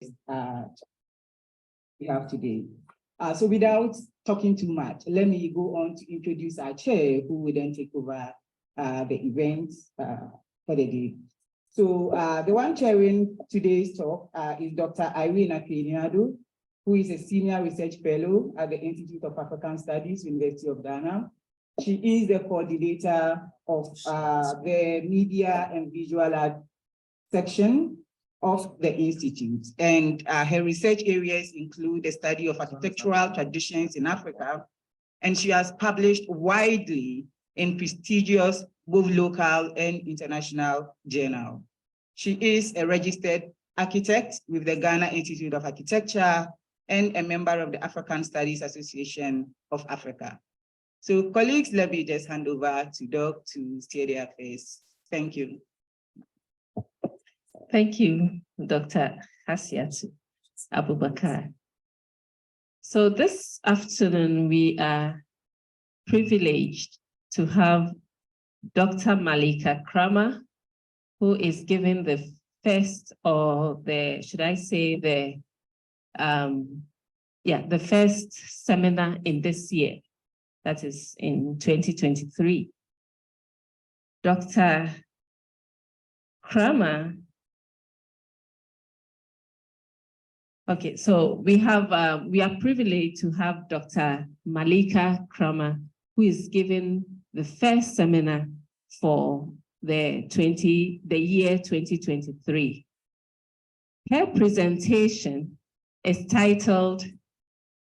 we have today. So without talking too much, let me go on to introduce our chair, who will then take over the event for the day. So the one chairing today's talk is Dr. Irene Appeaning-Addo, who is a senior research fellow at the Institute of African Studies, University of Ghana. She is the coordinator of the media and visual art section of the Institute. And her research areas include the study of architectural traditions in Africa. And she has published widely in prestigious both local and international journals. She is a registered architect with the Ghana Institute of Architecture and a member of the African Studies Association of Africa. So colleagues, let me just hand over to Doc to steer the affairs. Thank you. Thank you, Dr. Hasiatu Abubakar. So this afternoon, we are privileged to have Dr. Malika Kraamer, who is giving the first, or the, should I say the first seminar in this year, that is in 2023. Dr. Kraamer, okay, so we are privileged to have Dr. Malika Kraamer, who is giving the first seminar for the year 2023. Her presentation is titled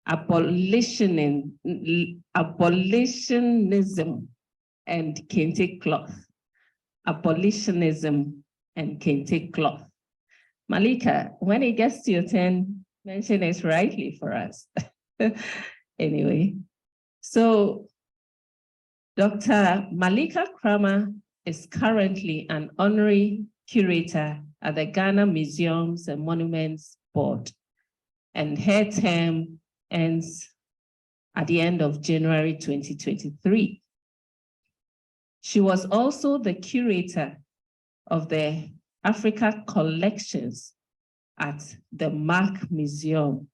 Abolitionism and Kente Cloth. Abolitionism and Kente Cloth. Malika, when it gets to your turn, mention it rightly for us. Anyway, so Dr. Malika Kraamer is currently an honorary curator at the Ghana Museums and Monuments Board, and her term ends at the end of January 2023. She was also the curator of the Africa collections at the Mark Museum.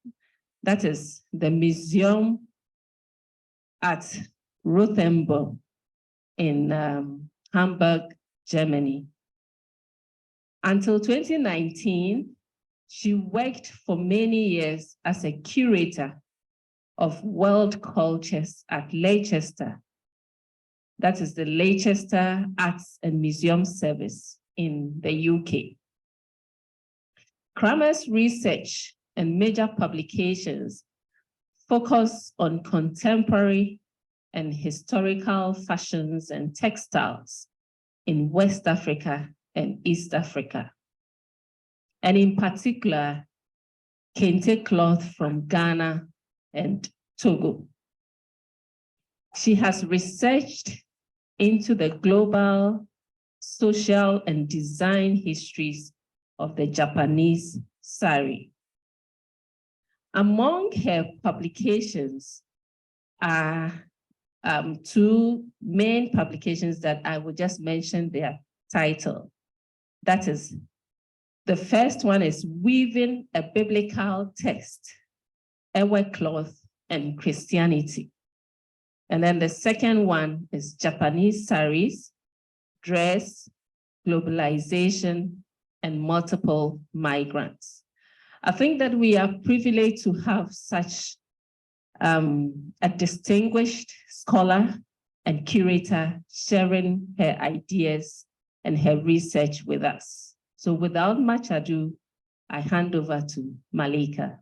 That is the museum at Rothenburg in Hamburg, Germany. Until 2019, she worked for many years as a curator of world cultures at Leicester. That is the Leicester Arts and Museum Service in the UK. Kraamer's research and major publications focus on contemporary and historical fashions and textiles in West Africa and East Africa, and in particular, Kente cloth from Ghana and Togo. She has researched into the global social and design histories of the Japanese sari. Among her publications are two main publications that I will just mention their title. That is, the first one is Weaving a Biblical Text, Ewe Cloth and Christianity. And then the second one is Japanese Saris, Dress, Globalization, and Multiple Migrants. I think that we are privileged to have such a distinguished scholar and curator sharing her ideas and her research with us. So without much ado, I hand over to Malika.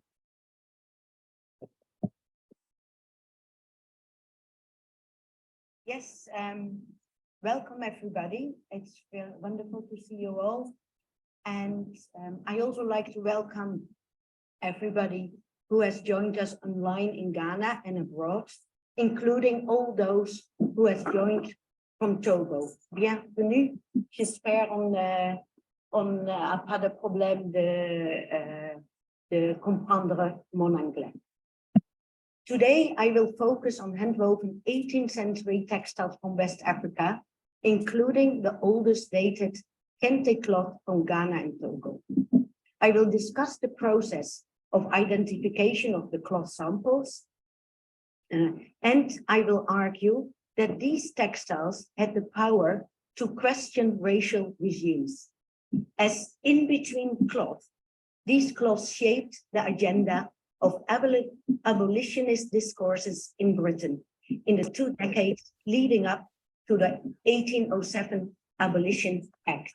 Yes, welcome everybody. It's wonderful to see you all. And I also like to welcome everybody who has joined us online in Ghana and abroad, including all those who have joined from Togo. Bienvenue. J'espère on n'a pas de problème de comprendre mon anglais. Today, I will focus on handwoven 18th century textiles from West Africa, including the oldest dated Kente cloth from Ghana and Togo. I will discuss the process of identification of the cloth samples, and I will argue that these textiles had the power to question racial regimes. As in between cloth, these cloths shaped the agenda of abolitionist discourses in Britain in the 2 decades leading up to the 1807 Abolition Act.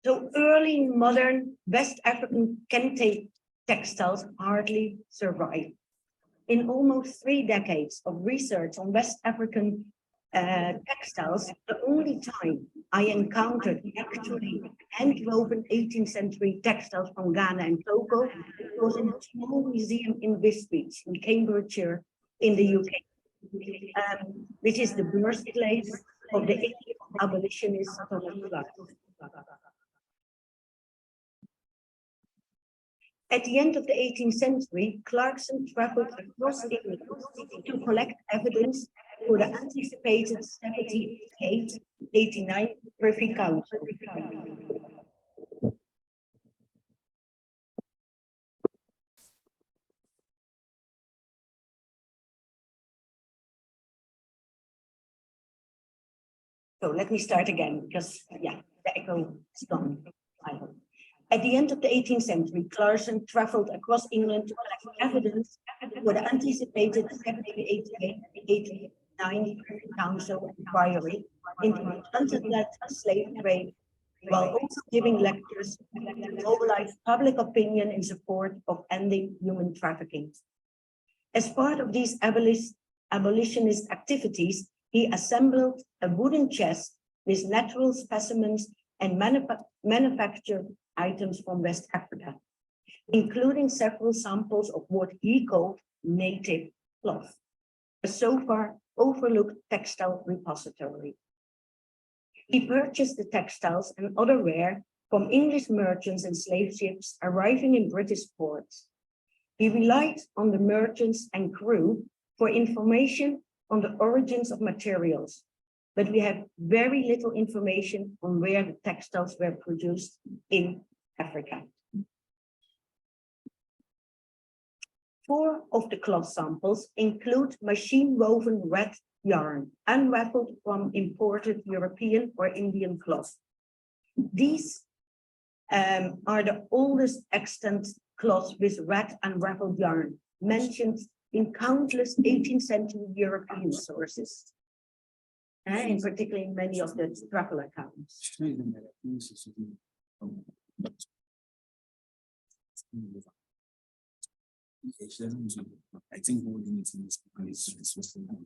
So early modern West African Kente textiles hardly survive. In almost 3 decades of research on West African textiles, the only time I encountered actually hand-woven 18th century textiles from Ghana and Togo was in a small museum in Wisbech, in Cambridgeshire, in the UK, which is the birthplace of the abolitionist Thomas Clarkson. At the end of the 18th century, Clarkson traveled across England to collect evidence for the anticipated 78-89 Privy Council. So let me start again, because yeah, the echo is gone, I hope. At the end of the 18th century, Clarkson traveled across England to collect evidence for the anticipated 78-89 Council inquiry into the transatlantic slave trade, while also giving lectures to mobilize public opinion in support of ending human trafficking. As part of these abolitionist activities, he assembled a wooden chest with natural specimens and manufactured items from West Africa, including several samples of what he called native cloth, a so far overlooked textile repository. He purchased the textiles and other ware from English merchants and slave ships arriving in British ports. He relied on the merchants and crew for information on the origins of materials, but we have very little information on where the textiles were produced in Africa. 4 of the cloth samples include machine-woven red yarn, unraveled from imported European or Indian cloth. These are the oldest extant cloths with red unraveled yarn, mentioned in countless 18th century European sources, and in particular in many of the travel accounts.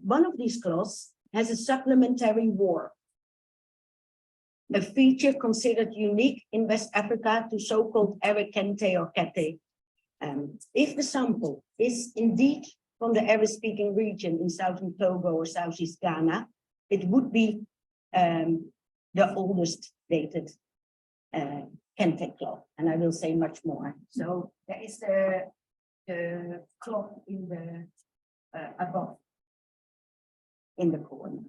One of these cloths has a supplementary warp, a feature considered unique in West Africa to so-called Arab Kente or Kente. If the sample is indeed from the Arab-speaking region in southern Togo or southeast Ghana, it would be the oldest dated Kente cloth, and I will say much more. So there is the cloth in the above in the corner.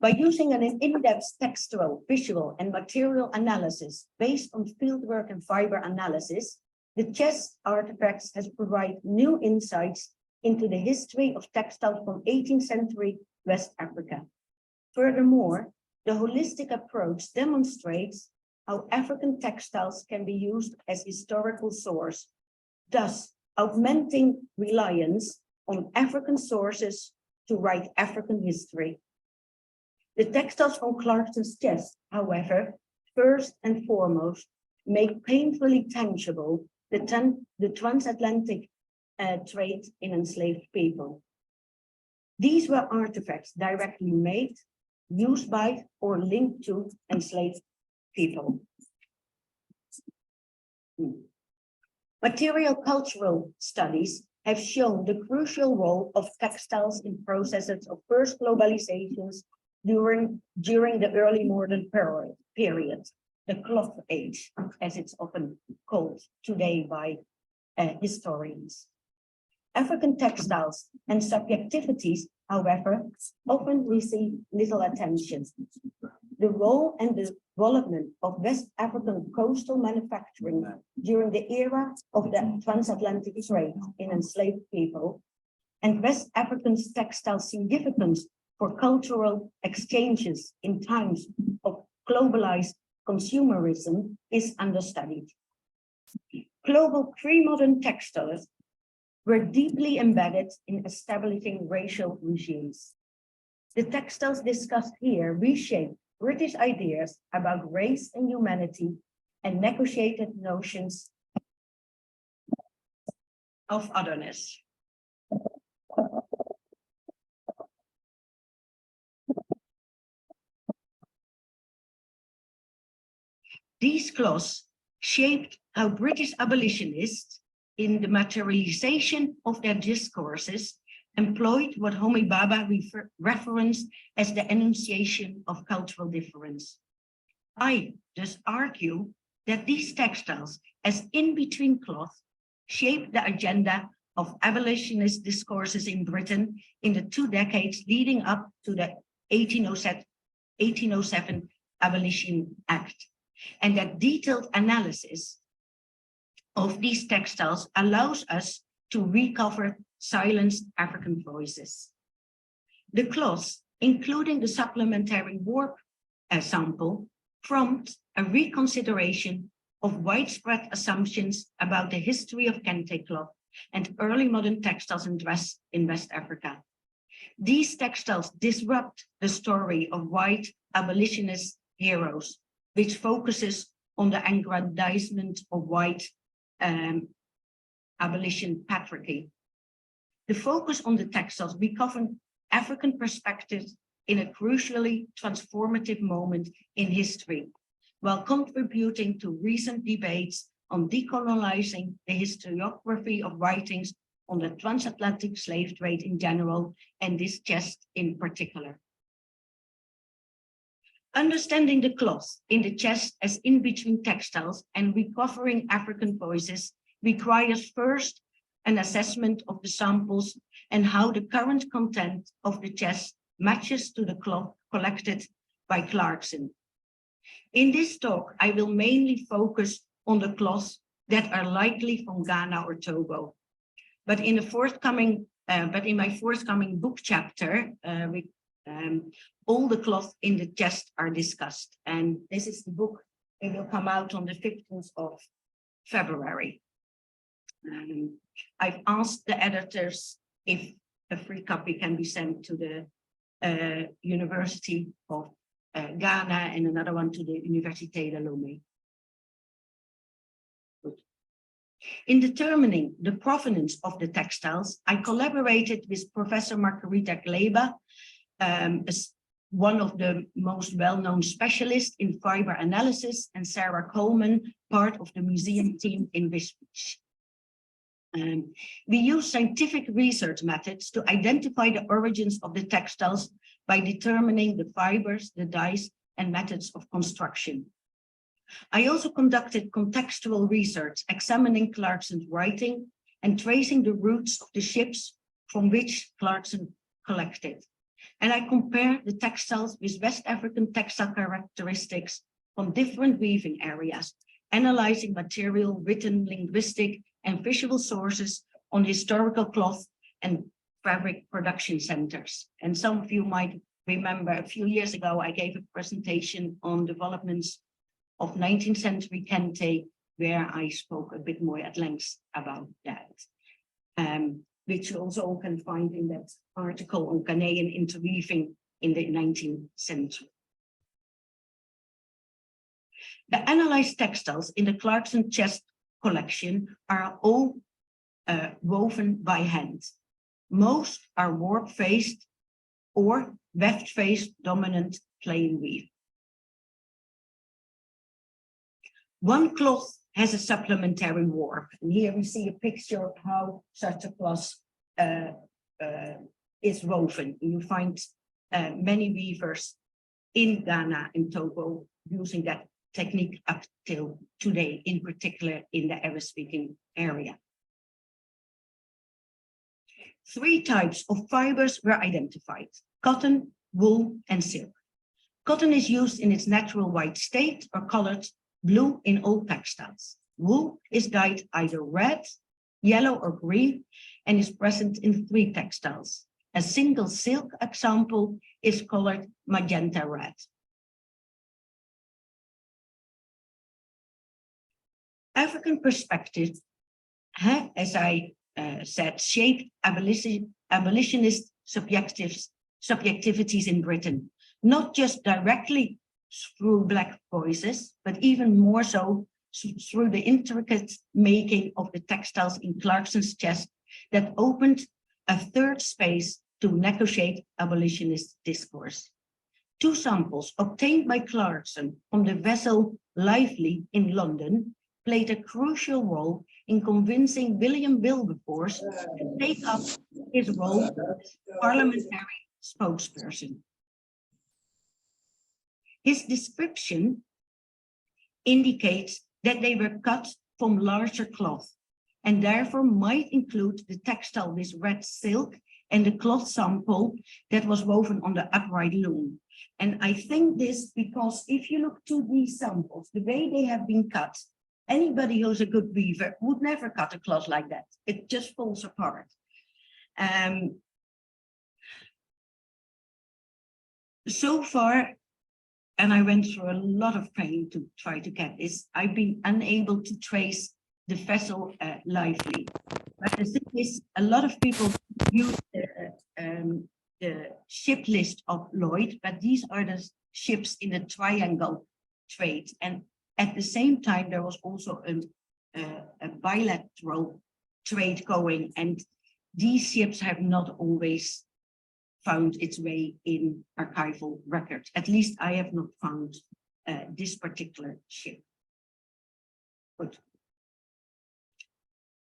By using an in-depth textual, visual, and material analysis based on fieldwork and fiber analysis, the chest artifacts has provided new insights into the history of textiles from 18th century West Africa. Furthermore, the holistic approach demonstrates how African textiles can be used as historical source, thus augmenting reliance on African sources to write African history. The textiles from Clarkson's chest, however, first and foremost, make painfully tangible the transatlantic trade in enslaved people. These were artifacts directly made, used by, or linked to enslaved people. Material cultural studies have shown the crucial role of textiles in processes of first globalizations during the early modern period, the cloth age, as it's often called today by historians. African textiles and subjectivities however, often receive little attention. The role and development of West African coastal manufacturing during the era of the transatlantic trade in enslaved people and West African textile significance for cultural exchanges in times of globalized consumerism is understudied. Global pre-modern textiles were deeply embedded in establishing racial regimes. The textiles discussed here reshaped British ideas about race and humanity and negotiated notions of otherness. These cloths shaped how British abolitionists, in the materialization of their discourses, employed what Homi Bhabha referenced as the enunciation of cultural difference. I thus argue that these textiles, as in-between cloth, shaped the agenda of abolitionist discourses in Britain in the 2 decades leading up to the 1807 Abolition Act, and that detailed analysis of these textiles allows us to recover silenced African voices. The cloths, including the supplementary warp sample, prompt a reconsideration of widespread assumptions about the history of Kente cloth and early modern textiles and dress in West Africa. These textiles disrupt the story of white abolitionist heroes, which focuses on the aggrandizement of white abolition patriarchy. The focus on the textiles recover African perspectives in a crucially transformative moment in history, while contributing to recent debates on decolonizing the historiography of writings on the transatlantic slave trade in general, and this chest in particular. Understanding the cloth in the chest as in-between textiles and recovering African voices requires first an assessment of the samples and how the current content of the chest matches to the cloth collected by Clarkson. In this talk, I will mainly focus on the cloths that are likely from Ghana or Togo. But in my forthcoming book chapter, all the cloths in the chest are discussed. And this is the book. It will come out on the 15th of February. I've asked the editors if a free copy can be sent to the University of Ghana and another one to the Université de Lomé. In determining the provenance of the textiles, I collaborated with Professor Margarita Gleba, one of the most well-known specialists in fiber analysis, and Sarah Coleman, part of the museum team in Wisbech. We use scientific research methods to identify the origins of the textiles by determining the fibers, the dyes, and methods of construction. I also conducted contextual research, examining Clarkson's writing and tracing the routes of the ships from which Clarkson collected. And I compared the textiles with West African textile characteristics from different weaving areas, analyzing material, written, linguistic, and visual sources on historical cloth and fabric production centers. And some of you might remember a few years ago, I gave a presentation on developments of 19th century Kente, where I spoke a bit more at length about that, which you also can find in that article on Ghanaian interweaving in the 19th century. The analyzed textiles in the Clarkson chest collection are all woven by hand. Most are warp-faced or weft-faced dominant plain weave. One cloth has a supplementary warp, and here we see a picture of how such a cloth is woven. You find many weavers in Ghana and Togo using that technique up till today, in particular in the Arab-speaking area. Three types of fibers were identified: cotton, wool, and silk. Cotton is used in its natural white state or colored blue in all textiles. Wool is dyed either red, yellow, or green and is present in 3 textiles. A single silk example is colored magenta red. African perspective, as I said, shaped abolitionist subjectivities in Britain, not just directly through Black voices, but even more so through the intricate making of the textiles in Clarkson's chest that opened a third space to negotiate abolitionist discourse. 2 samples obtained by Clarkson from the vessel Lively in London played a crucial role in convincing William Wilberforce to take up his role as parliamentary spokesperson. His description indicates that they were cut from larger cloth and therefore might include the textile with red silk and the cloth sample that was woven on the upright loom. And I think this because if you look to these samples, the way they have been cut, anybody who's a good weaver would never cut a cloth like that. It just falls apart. So far, and I went through a lot of pain to try to get this, I've been unable to trace the vessel Lively. But the thing is, a lot of people use the ship list of Lloyd, but these are the ships in the triangle trade. And at the same time, there was also a bilateral trade going, and these ships have not always found its way in archival records. At least I have not found this particular ship. Good.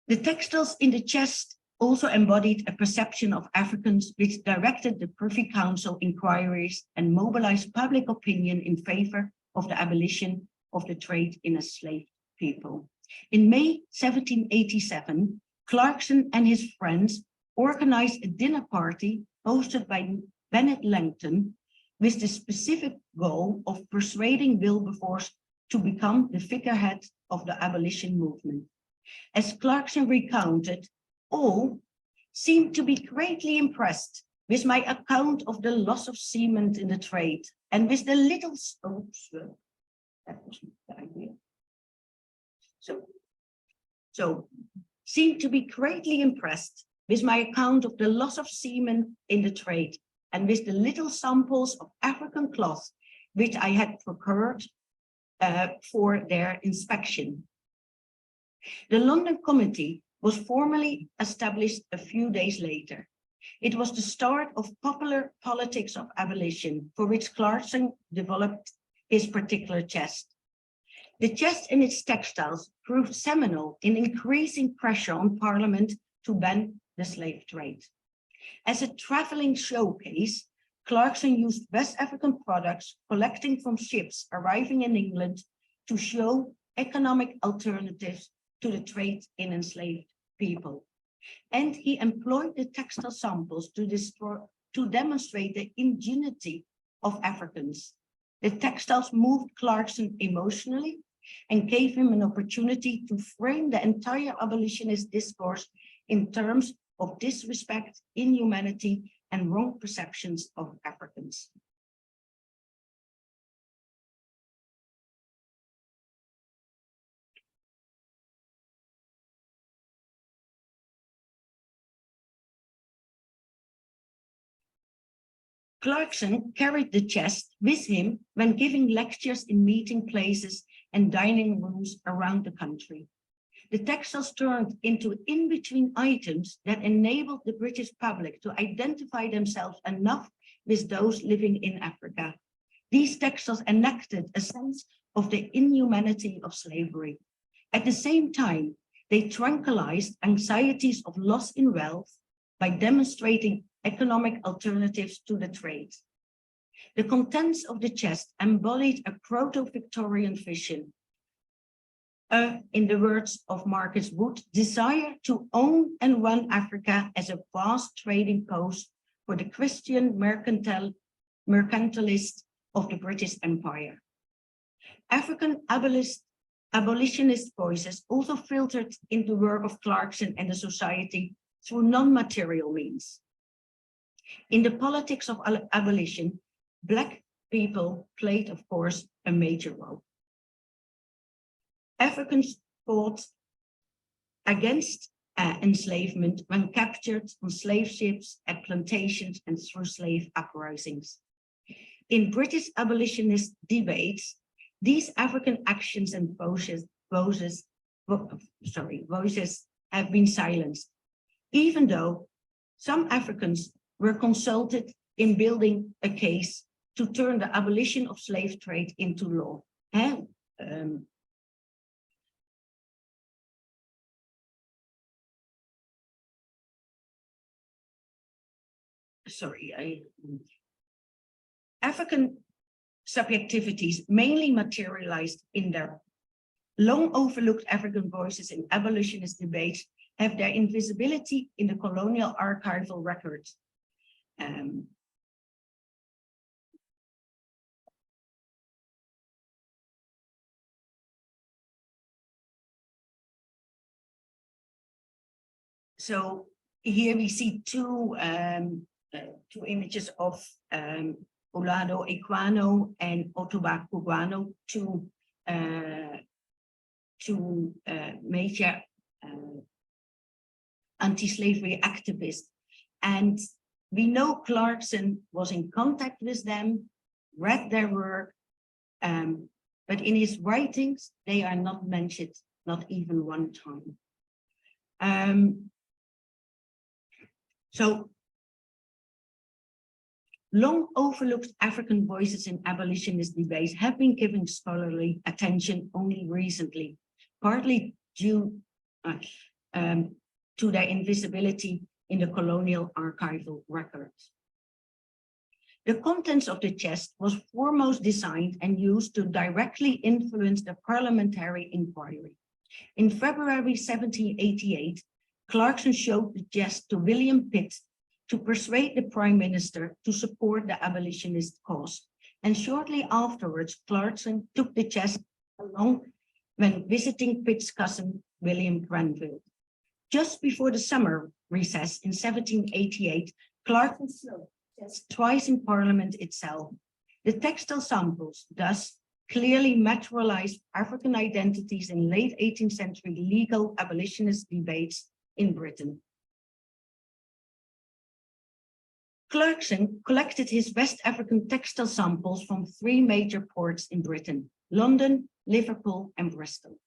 The textiles in the chest also embodied a perception of Africans which directed the Privy Council inquiries and mobilized public opinion in favor of the abolition of the trade in enslaved people. In May 1787, Clarkson and his friends organized a dinner party hosted by Bennet Langton with the specific goal of persuading Wilberforce to become the figurehead of the abolition movement. As Clarkson recounted, all seemed to be greatly impressed with my account of the loss of seamen in the trade and with the little, that was the idea. So seemed to be greatly impressed with my account of the loss of seamen in the trade and with the little samples of African cloth which I had procured for their inspection. The London Committee was formally established a few days later. It was the start of popular politics of abolition, for which Clarkson developed his particular chest. The chest and its textiles proved seminal in increasing pressure on Parliament to ban the slave trade. As a traveling showcase, Clarkson used West African products collecting from ships arriving in England to show economic alternatives to the trade in enslaved people. And he employed the textile samples to demonstrate the ingenuity of Africans. The textiles moved Clarkson emotionally and gave him an opportunity to frame the entire abolitionist discourse in terms of disrespect, inhumanity, and wrong perceptions of Africans. Clarkson carried the chest with him when giving lectures in meeting places and dining rooms around the country. The textiles turned into in-between items that enabled the British public to identify themselves enough with those living in Africa. These textiles enacted a sense of the inhumanity of slavery. At the same time, they tranquilized anxieties of loss in wealth by demonstrating economic alternatives to the trade. The contents of the chest embodied a proto-Victorian vision in the words of Marcus Wood, desire to own and run Africa as a vast trading post for the Christian mercantilist of the British Empire. African abolitionist voices also filtered into the work of Clarkson and the society through non-material means. In the politics of abolition, Black people played, of course, a major role. Africans fought against enslavement when captured on slave ships, at plantations, and through slave uprisings. In British abolitionist debates, these African actions and voices have been silenced, even though some Africans were consulted in building a case to turn the abolition of slave trade into law. African subjectivities mainly materialized in their long overlooked African voices in abolitionist debates have their invisibility in the colonial archival records. So here we see two images of Olado Ekwano and Otuba Cubano, two major anti-slavery activists. And we know Clarkson was in contact with them, read their work, but in his writings, they are not mentioned, not even one time. So long overlooked African voices in abolitionist debates have been given scholarly attention only recently, partly due to their invisibility in the colonial archival records. The contents of the chest was foremost designed and used to directly influence the parliamentary inquiry. In February 1788, Clarkson showed the chest to William Pitt to persuade the Prime Minister to support the abolitionist cause. And shortly afterwards, Clarkson took the chest along when visiting Pitt's cousin, William Granville. Just before the summer recess in 1788, Clarkson showed the chest twice in Parliament itself. The textile samples thus clearly materialized African identities in late 18th century legal abolitionist debates in Britain. Clarkson collected his West African textile samples from 3 major ports in Britain: London, Liverpool, and Bristol.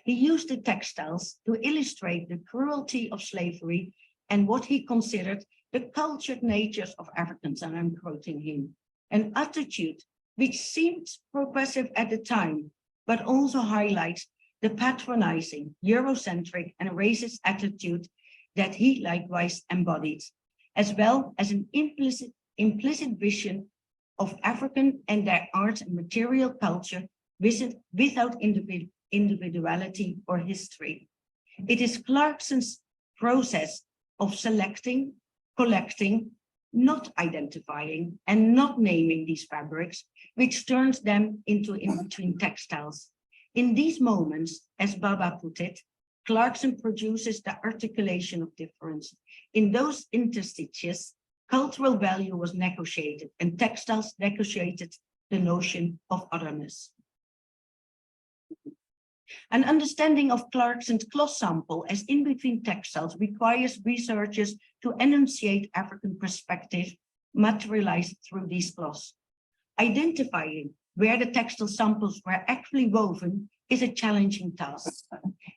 He used the textiles to illustrate the cruelty of slavery and what he considered the cultured natures of Africans, and I'm quoting him, an attitude which seemed progressive at the time, but also highlights the patronizing, Eurocentric, and racist attitude that he likewise embodied, as well as an implicit vision of African and their art and material culture without individuality or history. It is Clarkson's process of selecting, collecting, not identifying, and not naming these fabrics, which turns them into in-between textiles. In these moments, as Baba put it, Clarkson produces the articulation of difference. In those interstices, cultural value was negotiated, and textiles negotiated the notion of otherness. An understanding of Clarkson's cloth sample as in-between textiles requires researchers to enunciate African perspective materialized through these cloths. Identifying where the textile samples were actually woven is a challenging task.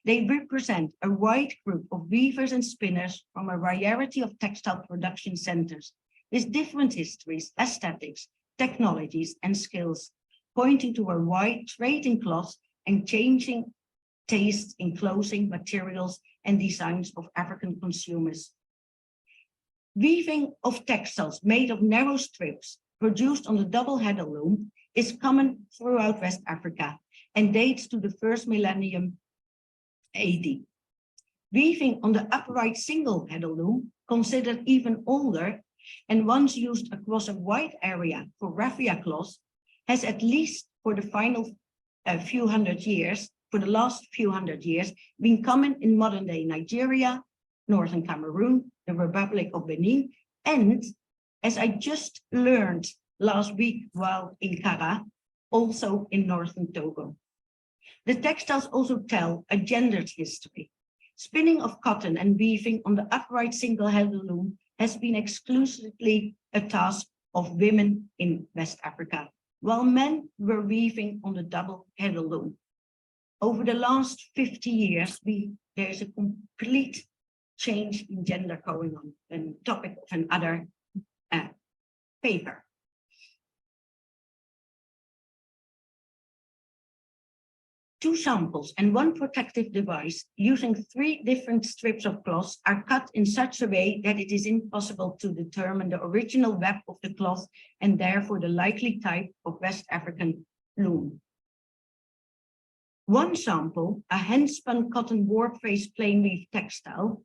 They represent a wide group of weavers and spinners from a variety of textile production centers with different histories, aesthetics, technologies, and skills, pointing to a wide trade in cloths and changing tastes in clothing, materials, and designs of African consumers. Weaving of textiles made of narrow strips produced on the double header loom is common throughout West Africa and dates to the first millennium AD. Weaving on the upright single heddle loom, considered even older and once used across a wide area for raffia cloth, has at least for the last few hundred years, been common in modern day Nigeria, Northern Cameroon, the Republic of Benin, and as I just learned last week while in Kara, also in Northern Togo. The textiles also tell a gendered history. Spinning of cotton and weaving on the upright single heddle loom has been exclusively a task of women in West Africa, while men were weaving on the double heddle loom. Over the last 50 years, there is a complete change in gender going on, and topic of another paper. Two samples and one protective device using 3 different strips of cloth are cut in such a way that it is impossible to determine the original web of the cloth and therefore the likely type of West African loom. One sample, a hand-spun cotton warp-face plain weave textile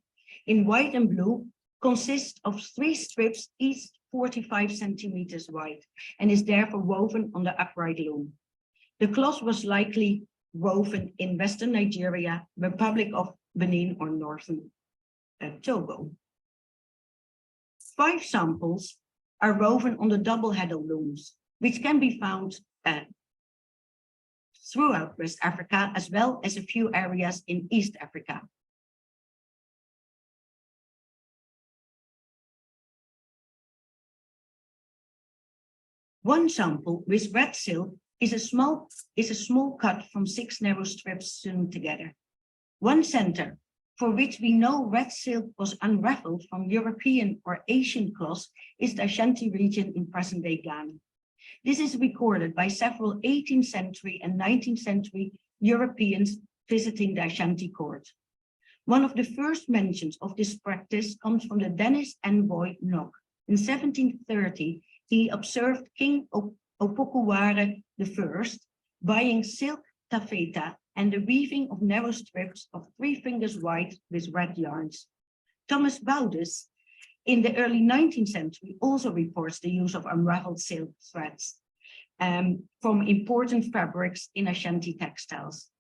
in white and blue, consists of 3 strips, each 45 centimeters wide, and is therefore woven on the upright loom. The cloth was likely woven in Western Nigeria, Republic of Benin, or Northern Togo. 5 samples are woven on the double heddle looms, which can be found throughout West Africa, as well as a few areas in East Africa. One sample with red silk is a small cut from 6 narrow strips sewn together. One center, for which we know red silk was unraveled from European or Asian cloth, is the Ashanti region in present-day Ghana. This is recorded by several 18th century and 19th century Europeans visiting the Ashanti court. One of the first mentions of this practice comes from the Danish envoy Nok. In 1730, he observed King Opokuware I buying silk taffeta and the weaving of narrow strips of 3 fingers wide with red yarns. Thomas Baudes in the early 19th century also reports the use of unraveled silk threads from important fabrics in Ashanti textiles.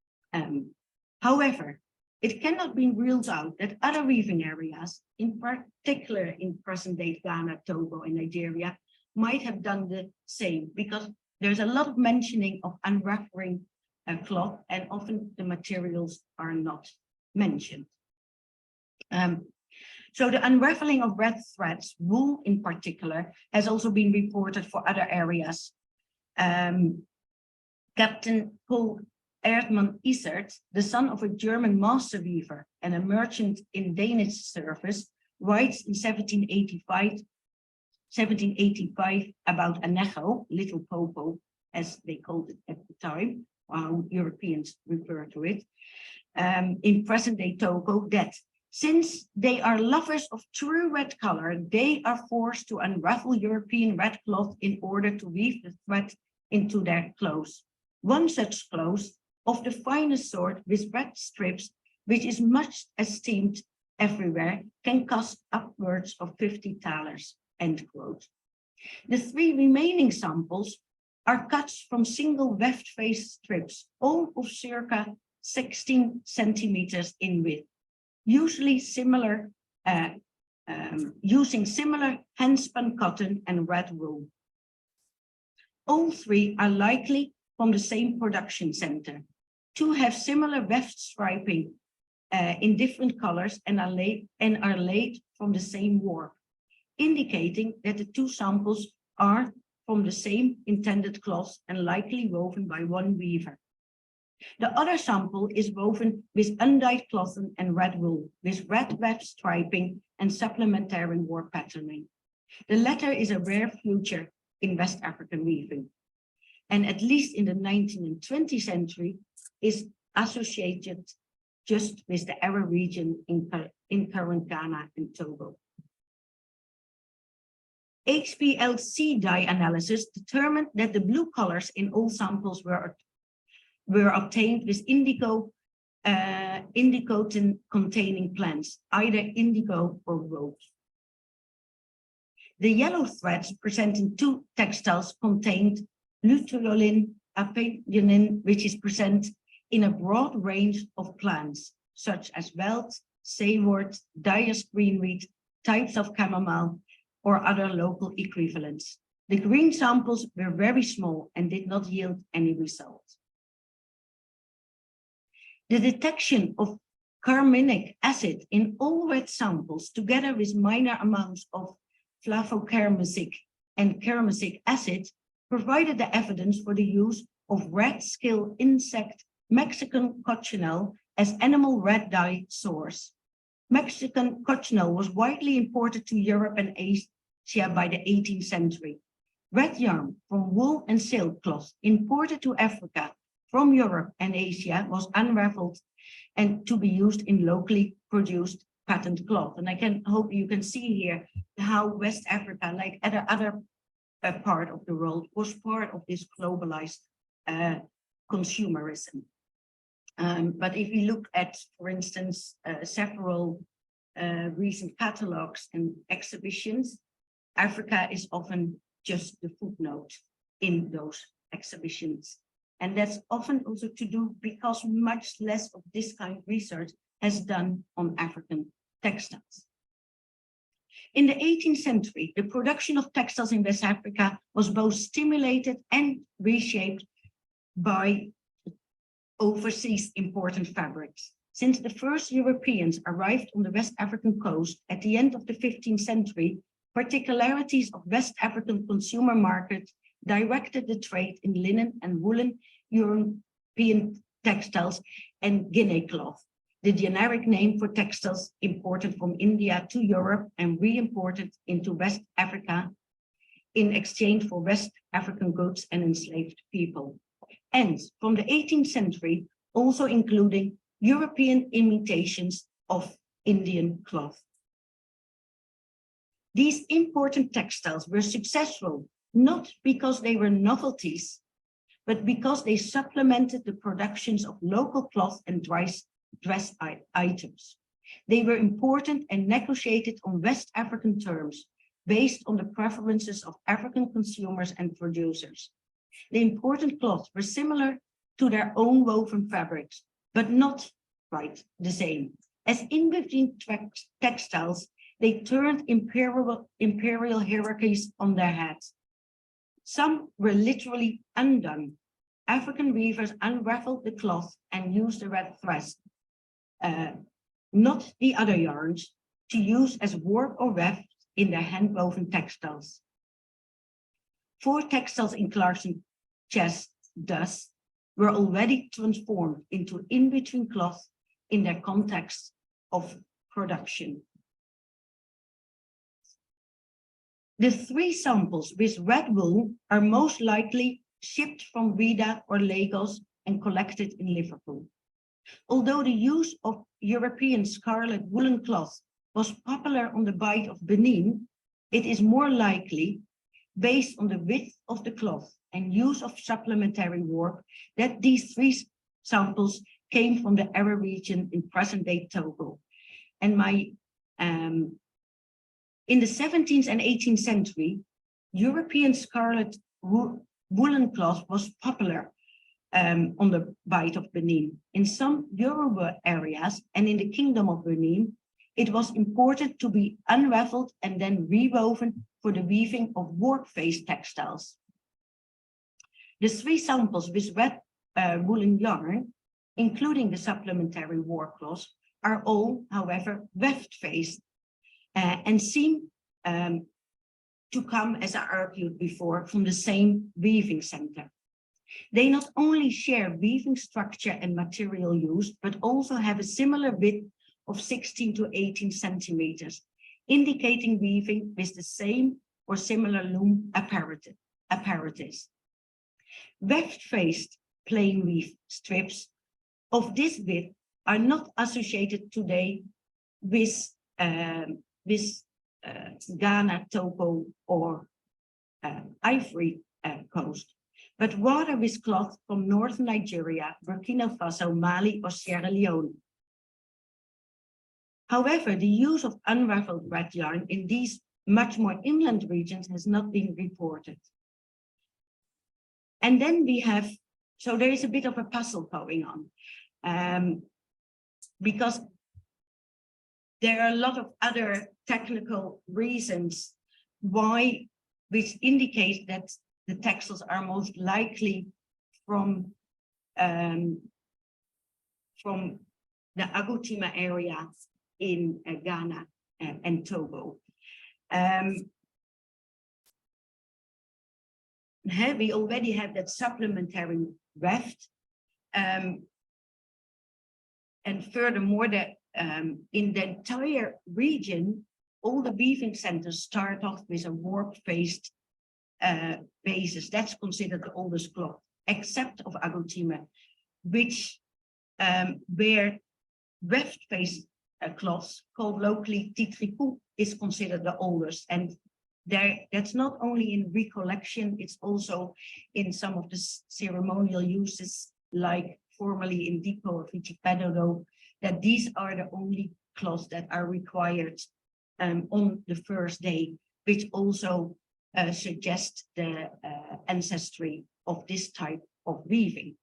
However, it cannot be ruled out that other weaving areas, in particular in present-day Ghana, Togo, and Nigeria, might have done the same, because there's a lot of mentioning of unraveling cloth, and often the materials are not mentioned. So the unraveling of red threads, wool in particular, has also been reported for other areas. Captain Paul Erdman Isert, the son of a German master weaver and a merchant in Danish service, writes in 1785 about anecho, little popo, as they called it at the time, how Europeans refer to it, in present-day Togo, that since they are lovers of true red color, they are forced to unravel European red cloth in order to weave the thread into their clothes. One such cloth of the finest sort with red strips, which is much esteemed everywhere, can cost upwards of 50 thalers, end quote. The 3 remaining samples are cuts from single weft face strips, all of circa 16 centimeters in width, usually similar, using similar hand-spun cotton and red wool. All 3 are likely from the same production center. 2 have similar weft striping in different colors and are laid from the same warp, indicating that the 2 samples are from the same intended cloth and likely woven by one weaver. The other sample is woven with undyed cotton and red wool, with red weft striping and supplementary warp patterning. The latter is a rare feature in West African weaving, and at least in the 19th and 20th century is associated just with the Arab region in current Ghana and Togo. HPLC dye analysis determined that the blue colors in all samples were obtained with indigotin-containing plants, either indigo or rose. The yellow threads presenting two textiles contained luteolin, appeaning, which is present in a broad range of plants, such as veld, saywort, dyer's greenweed, types of chamomile, or other local equivalents. The green samples were very small and did not yield any result. The detection of carminic acid in all red samples, together with minor amounts of flavocarmicic and carmicic acid, provided the evidence for the use of red scale insect Mexican cochineal as animal red dye source. Mexican cochineal was widely imported to Europe and Asia by the 18th century. Red yarn from wool and sailcloth imported to Africa from Europe and Asia was unraveled and to be used in locally produced patterned cloth. And I hope you can see here how West Africa, like other part of the world, was part of this globalized consumerism. But if we look at, for instance, several recent catalogs and exhibitions, Africa is often just the footnote in those exhibitions. And that's often also to do because much less of this kind of research has done on African textiles. In the 18th century, the production of textiles in West Africa was both stimulated and reshaped by overseas important fabrics. Since the first Europeans arrived on the West African coast at the end of the 15th century, particularities of West African consumer markets directed the trade in linen and woolen European textiles and Guinea cloth, the generic name for textiles imported from India to Europe and re-imported into West Africa in exchange for West African goods and enslaved people. And from the 18th century, also including European imitations of Indian cloth. These important textiles were successful not because they were novelties, but because they supplemented the productions of local cloth and dress items. They were important and negotiated on West African terms based on the preferences of African consumers and producers. The imported cloths were similar to their own woven fabrics, but not quite the same. As in between textiles, they turned imperial hierarchies on their heads. Some were literally undone. African weavers unraveled the cloth and used the red thread, not the other yarns, to use as warp or weft in their hand-woven textiles. 4 textiles in Clarkson chest thus were already transformed into in-between cloth in their context of production. The 3 samples with red wool are most likely shipped from Rida or Lagos and collected in Liverpool. Although the use of European scarlet woolen cloth was popular on the Bight of Benin, it is more likely, based on the width of the cloth and use of supplementary warp, that these 3 samples came from the Ewe region in present-day Togo. And in the 17th and 18th century, European scarlet woolen cloth was popular on the Bight of Benin. In some Yoruba areas and in the Kingdom of Benin, it was imported to be unraveled and then rewoven for the weaving of work-faced textiles. The 3 samples with red woolen yarn, including the supplementary war cloth, are all, however, weft-faced and seem to come, as I argued before, from the same weaving center. They not only share weaving structure and material used, but also have a similar width of 16 to 18 centimeters, indicating weaving with the same or similar loom apparatus. Weft-faced plain weave strips of this width are not associated today with Ghana, Togo, or Ivory Coast, but rather with cloth from northern Nigeria, Burkina Faso, Mali, or Sierra Leone. However, the use of unraveled red yarn in these much more inland regions has not been reported. And then we have, so there is a bit of a puzzle going on, because there are a lot of other technical reasons why, which indicate that the textiles are most likely from the Agoutima area in Ghana and Togo. We already have that supplementary weft, and furthermore, that in the entire region, all the weaving centers start off with a warp-faced basis. That's considered the oldest cloth, except of Agoutima, which where weft-faced cloths called locally titricou is considered the oldest. And that's not only in recollection, it's also in some of the ceremonial uses, like formerly in Depot or Appeaning-Addo, that these are the only cloths that are required on the first day, which also suggests the ancestry of this type of weaving.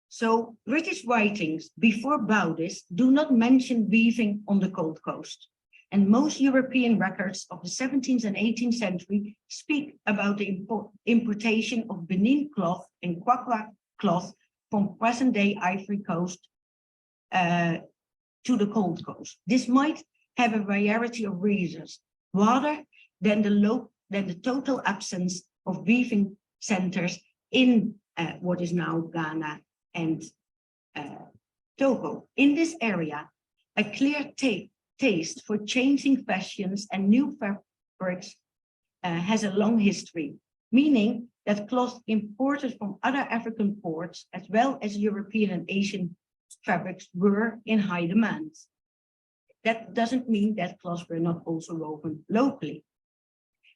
So British writings before Bowdis do not mention weaving on the Gold Coast. And most European records of the 17th and 18th century speak about the importation of Benin cloth and Kwakwa cloth from present-day Ivory Coast to the Gold Coast. This might have a variety of reasons, rather than the total absence of weaving centers in what is now Ghana and Togo. In this area, a clear taste for changing fashions and new fabrics has a long history, meaning that cloth imported from other African ports, as well as European and Asian fabrics, were in high demand. That doesn't mean that cloths were not also woven locally.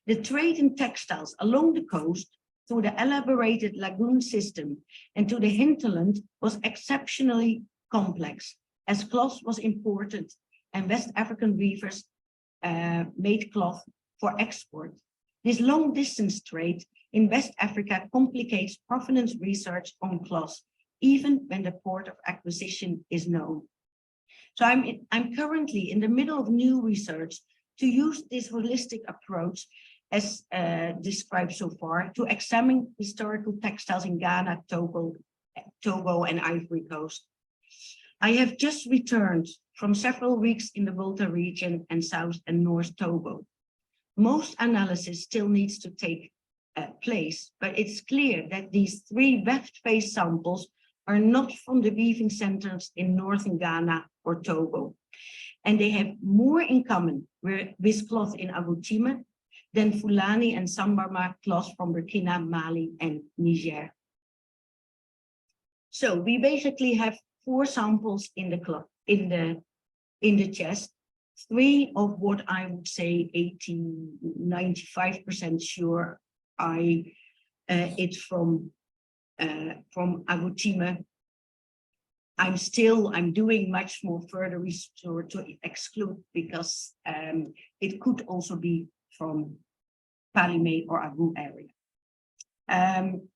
The trade in textiles along the coast through the elaborated lagoon system and to the hinterland was exceptionally complex, as cloth was imported and West African weavers made cloth for export. This long distance trade in West Africa complicates provenance research on cloth, even when the port of acquisition is known. So I'm currently in the middle of new research to use this holistic approach as described so far, to examine historical textiles in Ghana, Togo, and Ivory Coast. I have just returned from several weeks in the Volta region and South and North Togo. Most analysis still needs to take place, but it's clear that these three weft-faced samples are not from the weaving centers in northern Ghana or Togo, and they have more in common with cloth in Agoutima than Fulani and Sambarma cloth from Burkina, Mali, and Niger. So we basically have 4 samples in the cloth, in the chest, 3 of what I would say 95% sure it's from Agoutima. I'm doing much more further research to exclude, because it could also be from Palimé or Agu area. And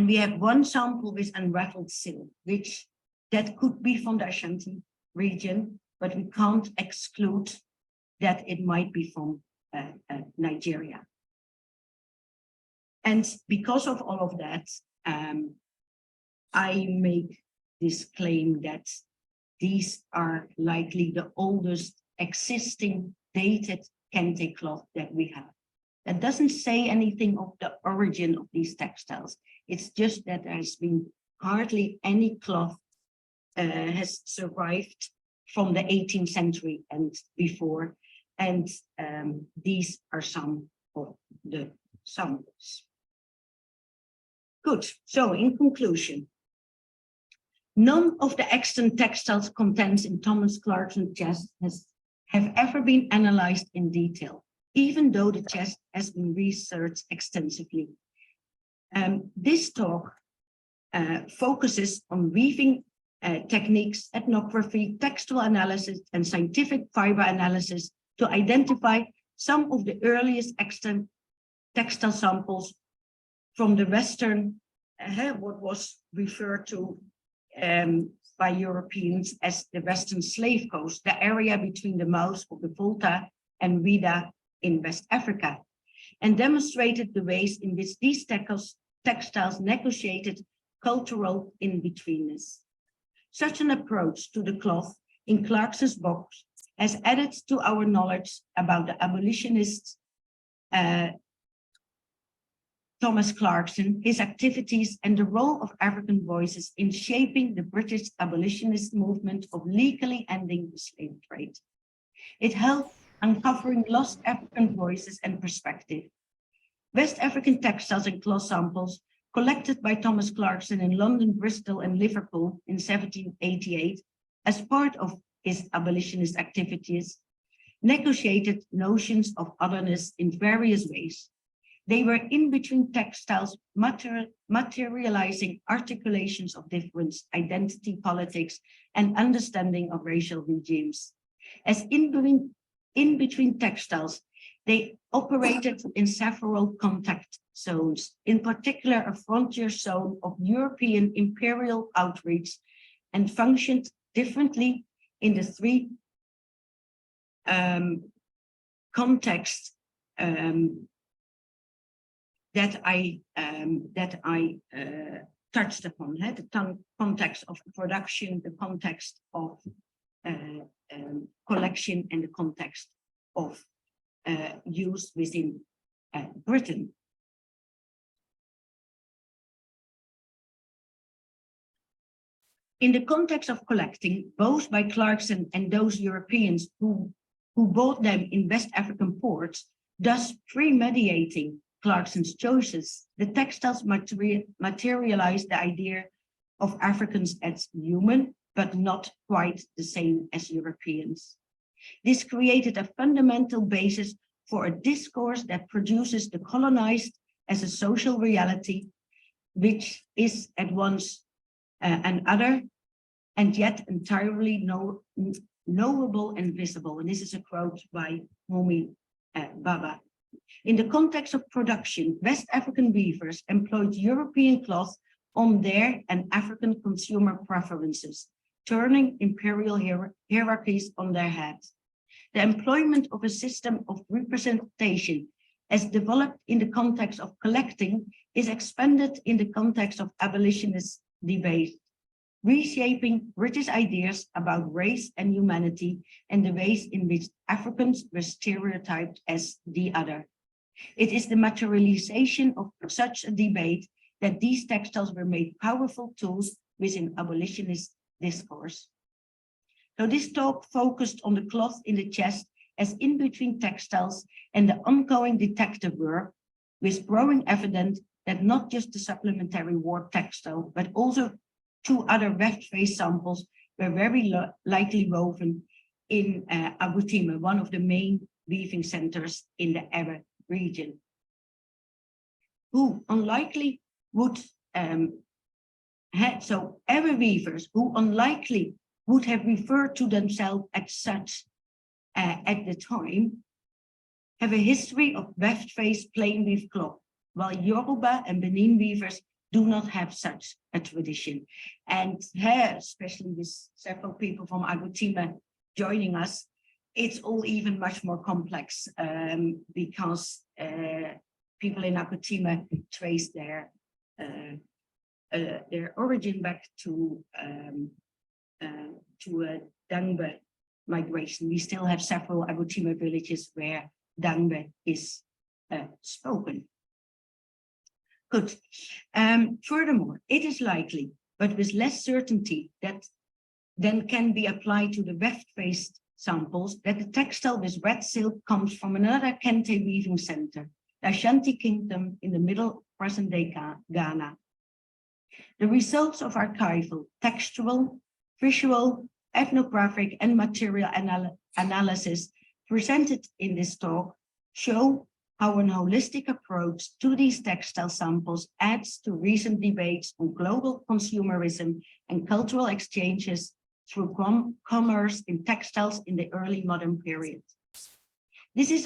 we have 1 sample with unraveled silk, that could be from the Ashanti region, but we can't exclude that it might be from Nigeria. And because of all of that, I make this claim that these are likely the oldest existing dated Kente cloth that we have. That doesn't say anything of the origin of these textiles. It's just that there's been hardly any cloth has survived from the 18th century and before. And these are some of the samples. Good. So in conclusion, None of the extant textiles contents in Thomas Clarkson's chest have ever been analyzed in detail, even though the chest has been researched extensively. This talk focuses on weaving techniques, ethnography, textile analysis, and scientific fiber analysis to identify some of the earliest extant textile samples from the Western, what was referred to by Europeans as the Western Slave Coast, the area between the mouths of the Volta and Ouida in West Africa, and demonstrated the ways in which these textiles negotiated cultural in-betweenness. Such an approach to the cloth in Clarkson's box has added to our knowledge about the abolitionist Thomas Clarkson, his activities, and the role of African voices in shaping the British abolitionist movement of legally ending the slave trade. It helped uncovering lost African voices and perspective. West African textiles and cloth samples collected by Thomas Clarkson in London, Bristol, and Liverpool in 1788 as part of his abolitionist activities, negotiated notions of otherness in various ways. They were in between textiles, materializing articulations of difference, identity politics, and understanding of racial regimes. As in between textiles, they operated in several contact zones, in particular a frontier zone of European imperial outreach, and functioned differently in the three contexts that I touched upon, the context of production, the context of collection, and the context of use within Britain. In the context of collecting, both by Clarkson and those Europeans who bought them in West African ports, thus premeditating Clarkson's choices, the textiles materialized the idea of Africans as human, but not quite the same as Europeans. This created a fundamental basis for a discourse that produces the colonized as a social reality, which is at once an other and yet entirely knowable and visible. And this is a quote by Homi Baba. In the context of production, West African weavers employed European cloth on their and African consumer preferences, turning imperial hierarchies on their heads. The employment of a system of representation as developed in the context of collecting is expanded in the context of abolitionist debate, reshaping British ideas about race and humanity and the ways in which Africans were stereotyped as the other. It is the materialization of such a debate that these textiles were made powerful tools within abolitionist discourse. So this talk focused on the cloth in the chest as in between textiles and the ongoing detective work, with growing evidence that not just the supplementary warp textile, but also two other weft face samples were very likely woven in Agoutima, one of the main weaving centers in the Arab region, who unlikely would Arab weavers who unlikely would have referred to themselves as such at the time, have a history of weft face plain weave cloth, while Yoruba and Benin weavers do not have such a tradition. And especially with several people from Agoutima joining us, it's all even much more complex because people in Agoutima trace their origin back to Dangbe migration. We still have several Agoutima villages where Dangbe is spoken. Good. Furthermore, it is likely, but with less certainty than can be applied to the weft-faced samples, that the textile with red silk comes from another Kente weaving center, the Ashanti Kingdom in the middle present-day Ghana. The results of archival, textual, visual, ethnographic, and material analysis presented in this talk show how an holistic approach to these textile samples adds to recent debates on global consumerism and cultural exchanges through commerce in textiles in the early modern period. This is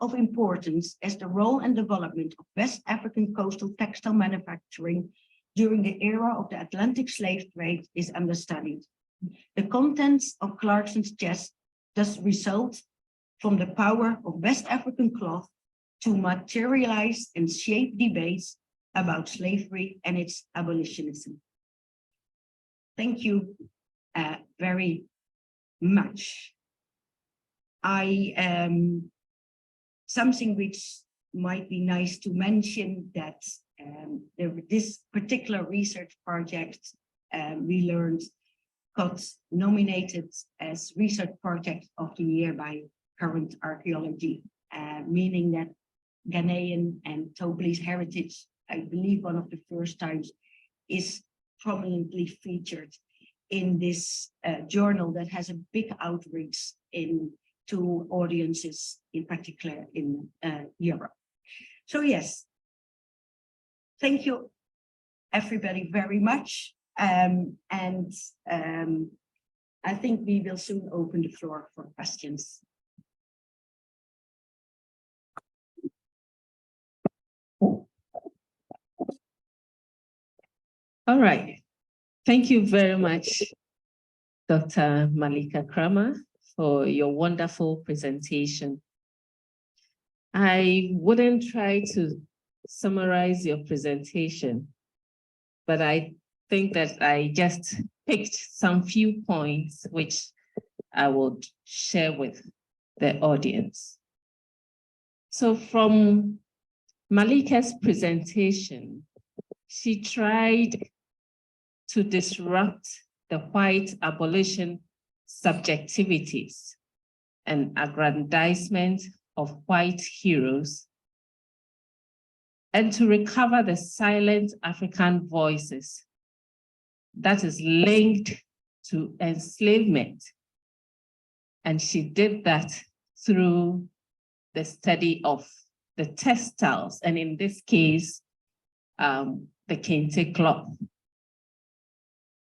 of importance as the role and development of West African coastal textile manufacturing during the era of the Atlantic slave trade is understudied. The contents of Clarkson's chest thus result from the power of West African cloth to materialize and shape debates about slavery and its abolitionism. Thank you very much. Something which might be nice to mention that this particular research project we learned got nominated as Research Project of the Year by Current Archaeology, meaning that Ghanaian and Togolese heritage, I believe one of the first times, is prominently featured in this journal that has a big outreach to audiences, in particular in Europe. So yes, thank you everybody very much. I think we will soon open the floor for questions. All right. Thank you very much, Dr. Malika Kraamer, for your wonderful presentation. I wouldn't try to summarize your presentation, but I think that I just picked some few points which I would share with the audience. So from Malika's presentation, she tried to disrupt the white abolition subjectivities and aggrandizement of white heroes, and to recover the silent African voices that is linked to enslavement. And she did that through the study of the textiles, and in this case, the Kente cloth.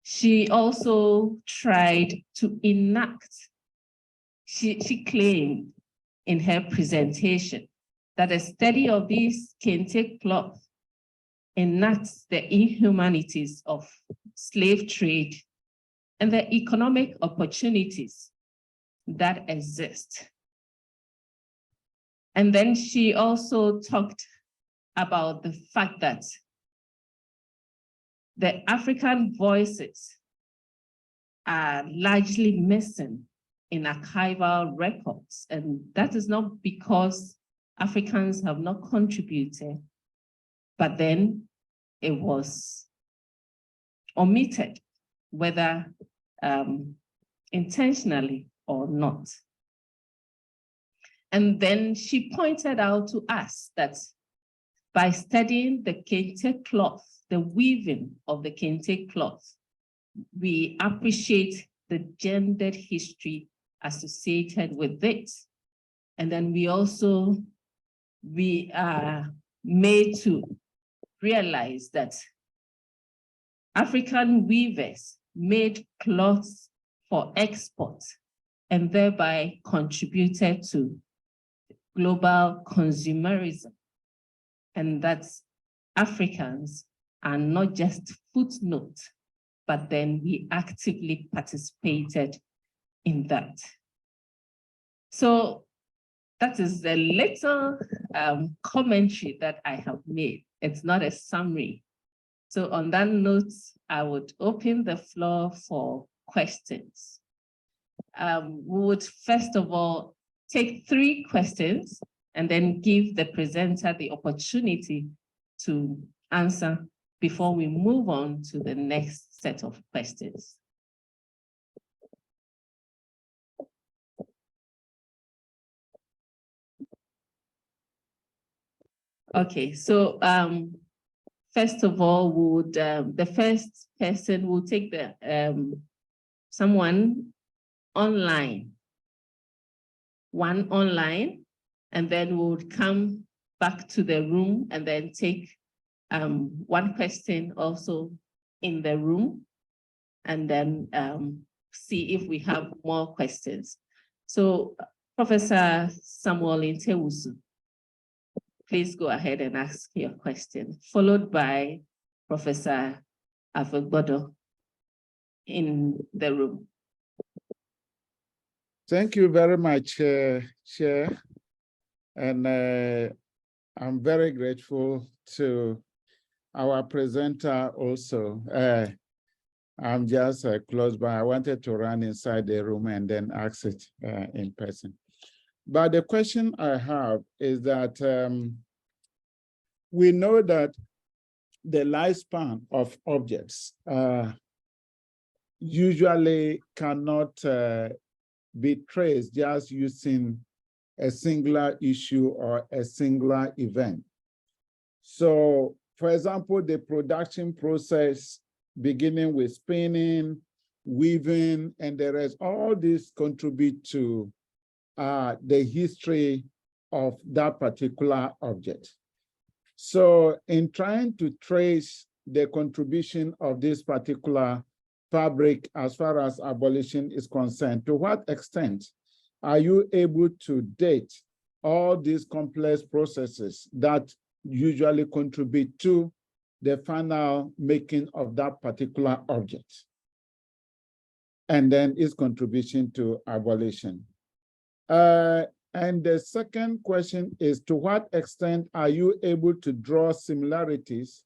She also tried to enact, she claimed in her presentation that a study of these Kente cloth enacts the inhumanities of slave trade and the economic opportunities that exist. And then she also talked about the fact that the African voices are largely missing in archival records. And that is not because Africans have not contributed, but then it was omitted, whether intentionally or not. And then she pointed out to us that by studying the Kente cloth, the weaving of the Kente cloth, we appreciate the gendered history associated with it. And then we are made to realize that African weavers made cloths for export and thereby contributed to global consumerism, and that Africans are not just footnotes, but then we actively participated in that. So that is a little commentary that I have made. It's not a summary. So on that note, I would open the floor for questions. We would first of all take 3 questions and then give the presenter the opportunity to answer before we move on to the next set of questions. Okay, so first of all, would the first person will take the someone online, one online, and then we'll come back to the room and then take one question also in the room, and then see if we have more questions. So Professor Samuel Intewusu, please go ahead and ask your question, followed by Professor Avegbodo in the room. Thank you very much, Chair. And I'm very grateful to our presenter also. I'm just close by. I wanted to run inside the room and then ask it in person. But the question I have is that we know that the lifespan of objects usually cannot be traced just using a singular issue or a singular event. So, for example, the production process, beginning with spinning, weaving, and the rest, all these contribute to the history of that particular object. So in trying to trace the contribution of this particular fabric as far as abolition is concerned, to what extent are you able to date all these complex processes that usually contribute to the final making of that particular object, and then its contribution to abolition? And the second question is, to what extent are you able to draw similarities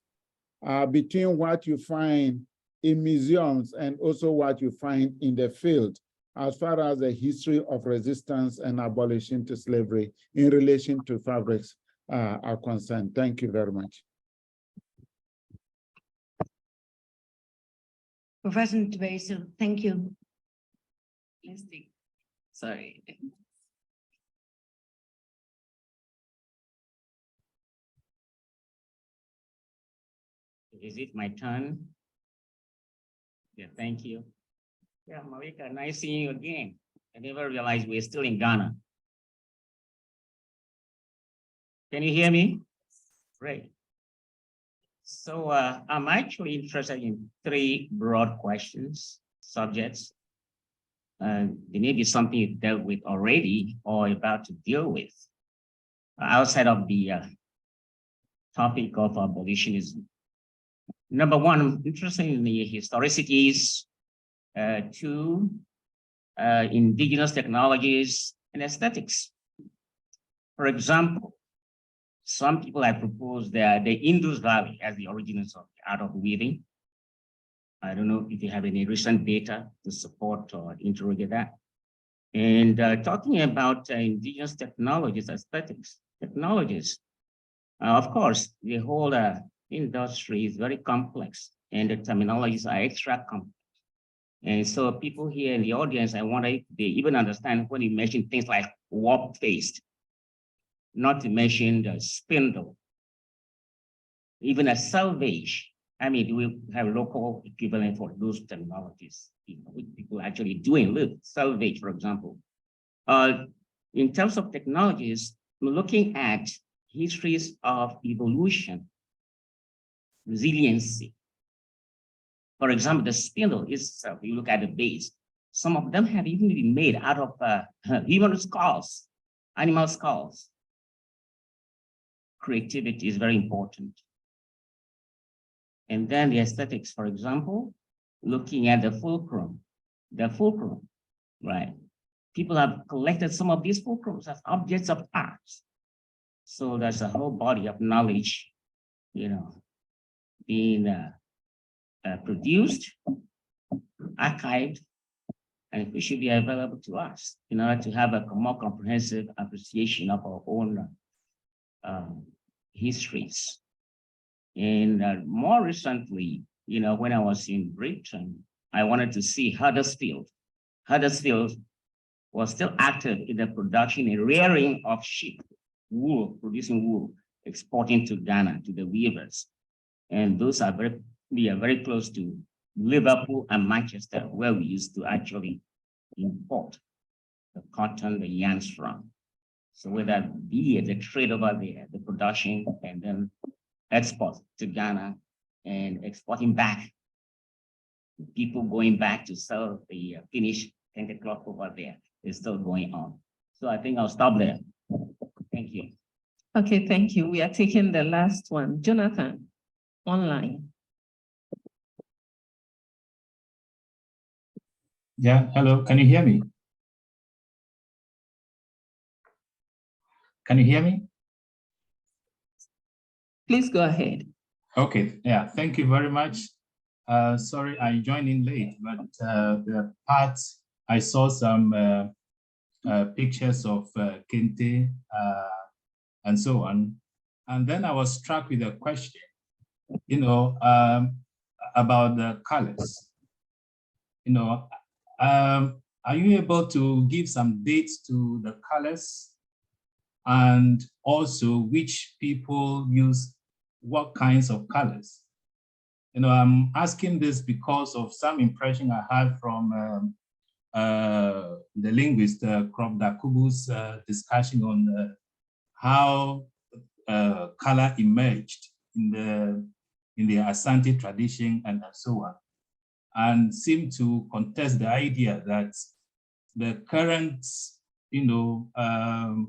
between what you find in museums and also what you find in the field as far as the history of resistance and abolition to slavery in relation to fabrics are concerned? Thank you very much. Professor Ntweso, thank you. Let's take, sorry. Is it my turn? Yeah, thank you. Yeah, Malika, nice seeing you again. I never realized we're still in Ghana. Can you hear me? Great. So I'm actually interested in three broad questions, subjects. There may be something you've dealt with already or about to deal with outside of the topic of abolitionism. Number one, I'm interested in the historicities, two, indigenous technologies and aesthetics. For example, some people have proposed that the Indus Valley as the origins of the art of weaving. I don't know if you have any recent data to support or interrogate that. And talking about indigenous technologies, aesthetics, technologies, of course, the whole industry is very complex and the terminologies are extra complex. And so people here in the audience, I wonder if they even understand when you mention things like warp-faced, not to mention the spindle, even a selvage. I mean, do we have local equivalent for those terminologies? Which people actually doing live, selvage, for example. In terms of technologies, we're looking at histories of evolution, resiliency. For example, the spindle itself, you look at the base, some of them have even been made out of human skulls, animal skulls. Creativity is very important. And then the aesthetics, for example, looking at the fulcrum, right? People have collected some of these fulcrums as objects of art. So there's a whole body of knowledge, being produced, archived, and it should be available to us in order to have a more comprehensive appreciation of our own histories. And more recently, when I was in Britain, I wanted to see Huddersfield. Huddersfield was still active in the production and rearing of sheep, wool, producing wool, exporting to Ghana, to the weavers. And those are we are very close to Liverpool and Manchester, where we used to actually import the cotton, the yarns from. So whether be it the trade over there, the production, and then export to Ghana and exporting back, people going back to sell the finished Kente cloth over there is still going on. So I think I'll stop there. Thank you. Okay, thank you. We are taking the last one. Jonathan, online. Yeah, hello, can you hear me? Can you hear me? Please go ahead. Okay, yeah, thank you very much. Sorry, I joined in late, but the parts, I saw some pictures of Kente and so on. And then I was struck with a question, about the colors. Are you able to give some dates to the colors and also which people use what kinds of colors? I'm asking this because of some impression I had from the linguist Krop Dakubu's discussion on how color emerged in the Asante tradition and so on, and seem to contest the idea that the current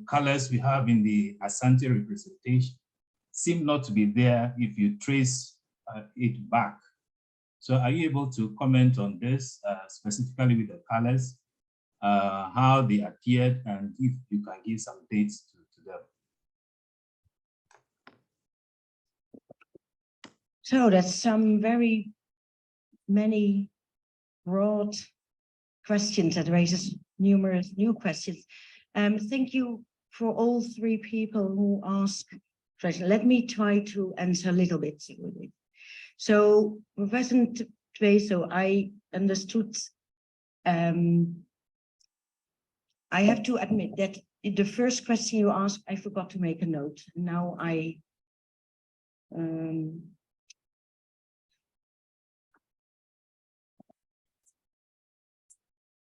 colors we have in the Asante representation seem not to be there if you trace it back. So are you able to comment on this, specifically with the colors, how they appeared, and if you can give some dates to them? So that's some very many broad questions that raises numerous new questions. Thank you for all three people who asked questions. Let me try to answer a little bit with it. So, Professor Tveso, I understood, I have to admit that the first question you asked, I forgot to make a note. Now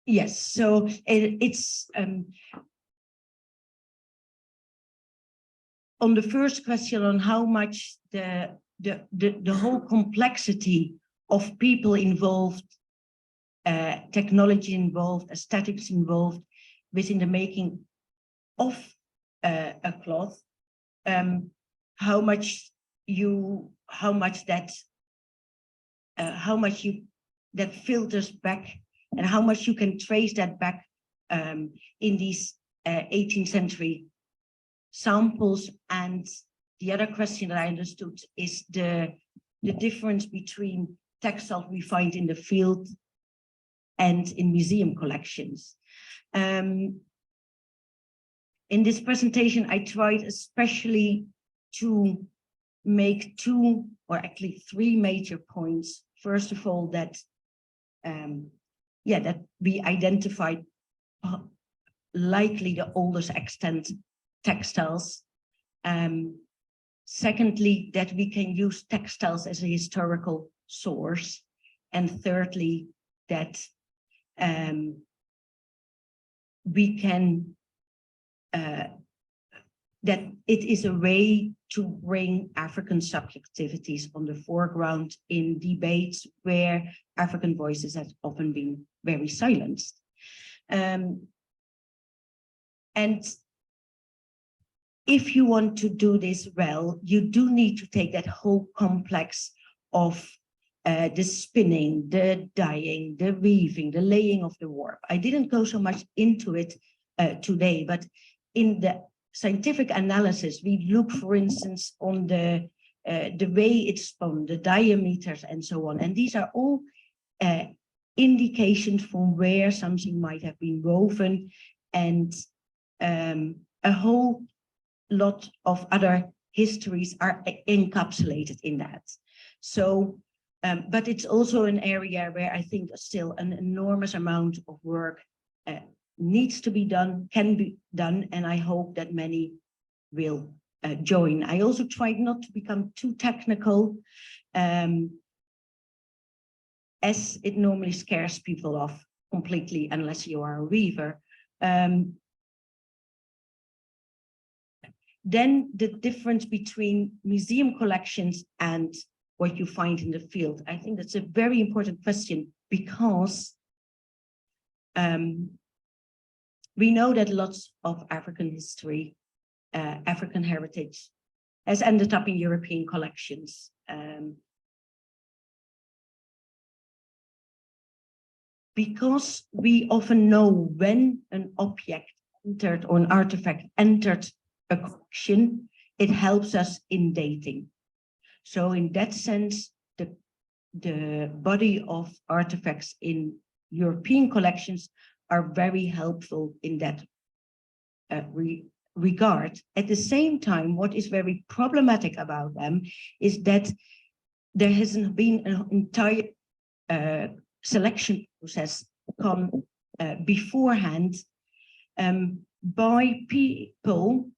yes, so it's on the first question on how much the whole complexity of people involved, technology involved, aesthetics involved within the making of a cloth, how much that filters back, and how much you can trace that back in these 18th century samples. And the other question that I understood is the difference between textiles we find in the field and in museum collections. In this presentation, I tried especially to make two, or actually three major points. First of all, that that we identified likely the oldest extant textiles. Secondly, that we can use textiles as a historical source. And thirdly, that we can, that it is a way to bring African subjectivities on the foreground in debates where African voices have often been very silenced. And if you want to do this well, you do need to take that whole complex of the spinning, the dyeing, the weaving, the laying of the warp. I didn't go so much into it today, but in the scientific analysis, we look, for instance, on the way it's spun, the diameters, and so on. And these are all indications from where something might have been woven, and a whole lot of other histories are encapsulated in that. So, but it's also an area where I think still an enormous amount of work needs to be done, can be done, and I hope that many will join. I also tried not to become too technical, as it normally scares people off completely unless you are a weaver. Then the difference between museum collections and what you find in the field. I think that's a very important question because we know that lots of African history, African heritage has ended up in European collections. Because we often know when an object entered or an artifact entered a collection, it helps us in dating. So in that sense, the body of artifacts in European collections are very helpful in that regard. At the same time, what is very problematic about them is that there hasn't been an entire selection process come beforehand by people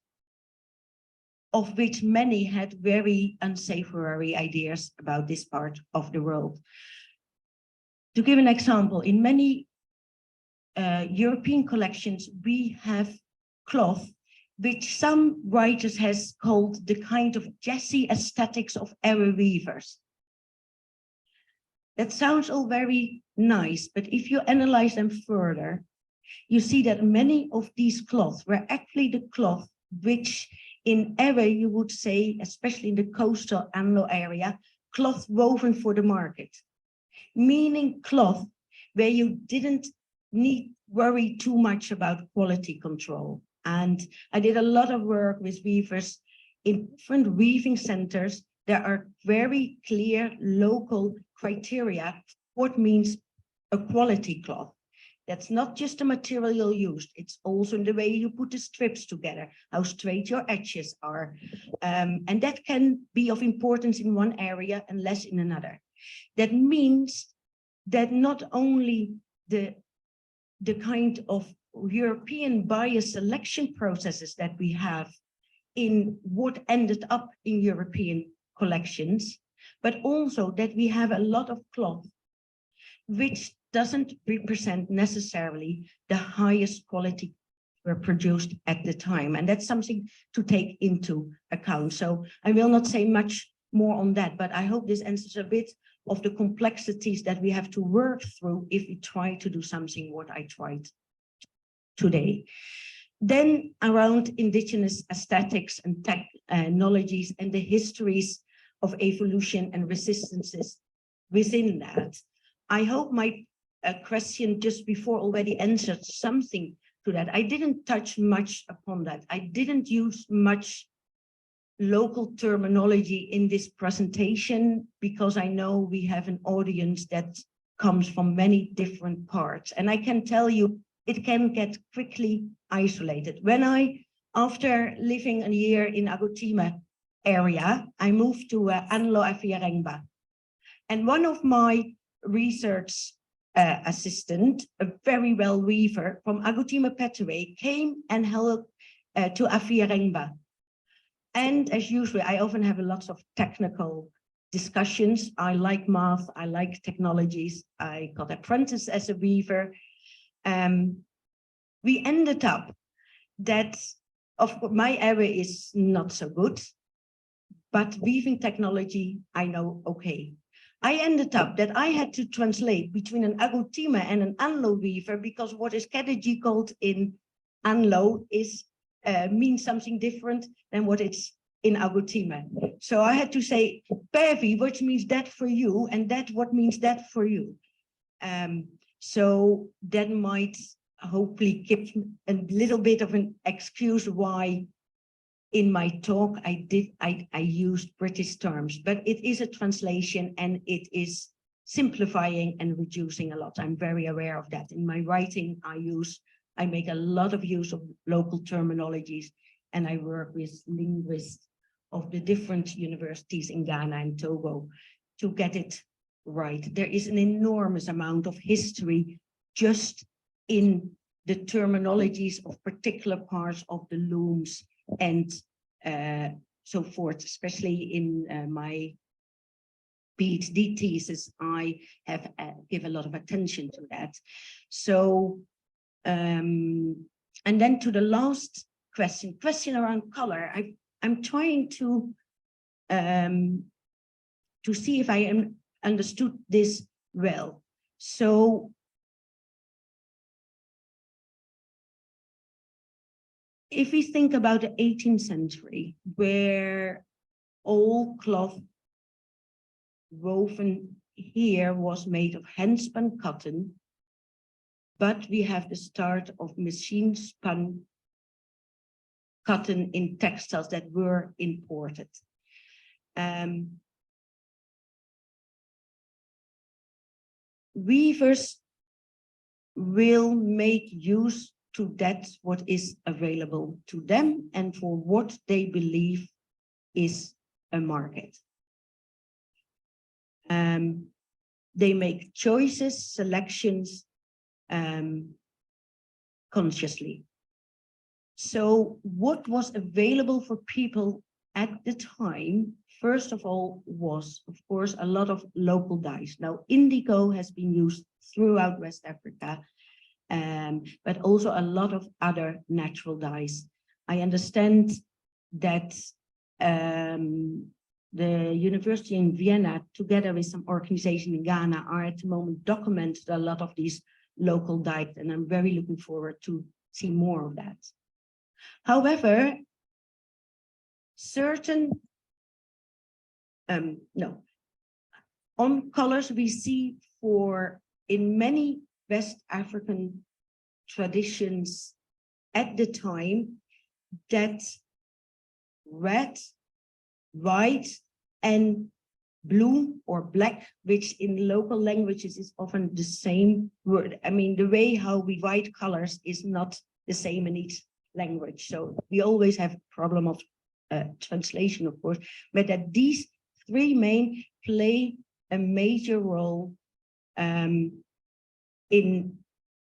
of which many had very unsavory ideas about this part of the world. To give an example, in many European collections, we have cloth which some writers has called the kind of jazzy aesthetics of Arab weavers. That sounds all very nice, but if you analyze them further, you see that many of these cloths were actually the cloth which in era you would say, especially in the coastal Anglo area, cloth woven for the market, meaning cloth where you didn't need worry too much about quality control. And I did a lot of work with weavers in different weaving centers. There are very clear local criteria what means a quality cloth. That's not just the material used, it's also in the way you put the strips together, how straight your edges are. And that can be of importance in one area and less in another. That means that not only the kind of European bias selection processes that we have in what ended up in European collections, but also that we have a lot of cloth which doesn't represent necessarily the highest quality were produced at the time. And that's something to take into account. So I will not say much more on that, but I hope this answers a bit of the complexities that we have to work through if we try to do something what I tried today. Then around indigenous aesthetics and technologies and the histories of evolution and resistances within that, I hope my question just before already answered something to that. I didn't touch much upon that. I didn't use much local terminology in this presentation because I know we have an audience that comes from many different parts. And I can tell you, it can get quickly isolated. When after living a year in Agotime area, I moved to Anlo Afierengba. And one of my research assistant, a very well weaver from Agotime Petue, came and helped to Afierengba. And as usual, I often have lots of technical discussions. I like math, I like technologies. I got apprenticed as a weaver. We ended up that, of course, my area is not so good, but weaving technology, I know, okay. I ended up that I had to translate between an Agotime and an Anlo weaver because what is Kedeji called in Anlo is means something different than what it's in Agotime. So I had to say Pervi, which means that for you, and that what means that for you. So that might hopefully give a little bit of an excuse why in my talk I used British terms, but it is a translation and it is simplifying and reducing a lot. I'm very aware of that. In my writing, I make a lot of use of local terminologies, and I work with linguists of the different universities in Ghana and Togo to get it right. There is an enormous amount of history just in the terminologies of particular parts of the looms and so forth, especially in my PhD thesis, I have give a lot of attention to that. So, and then to the last question around color, I'm trying to see if I understood this well. So, if we think about the 18th century, where all cloth woven here was made of hand-spun cotton, but we have the start of machine-spun cotton in textiles that were imported. Weavers will make use to that what is available to them and for what they believe is a market. They make choices, selections consciously. So what was available for people at the time, first of all, was, of course, a lot of local dyes. Now, indigo has been used throughout West Africa, but also a lot of other natural dyes. I understand that the University in Vienna, together with some organization in Ghana, are at the moment documented a lot of these local dyes, and I'm very looking forward to see more of that. However, certain, on colors we see in many West African traditions at the time that red, white, and blue or black, which in local languages is often the same word. I mean, the way how we write colors is not the same in each language. So we always have a problem of translation, of course, but that these three main play a major role in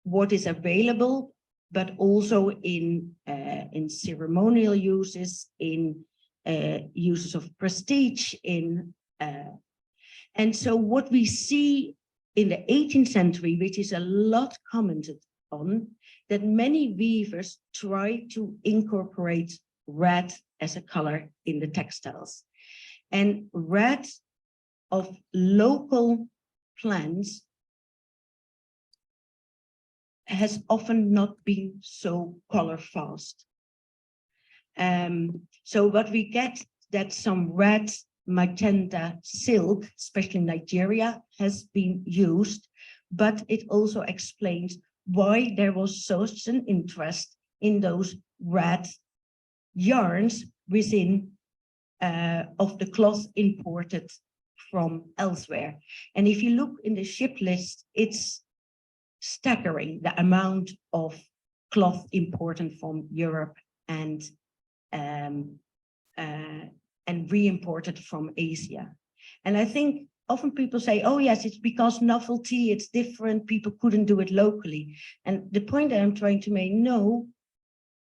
what is available, but also in ceremonial uses, in uses of prestige, and so what we see in the 18th century, which is a lot commented on, that many weavers try to incorporate red as a color in the textiles. And red of local plants has often not been so color fast. So what we get that some red, magenta silk, especially in Nigeria, has been used, but it also explains why there was such an interest in those red yarns within of the cloth imported from elsewhere. And if you look in the ship list, it's staggering the amount of cloth imported from Europe and re-imported from Asia. And I think often people say, oh yes, it's because novelty, it's different, people couldn't do it locally. And the point that I'm trying to make, no,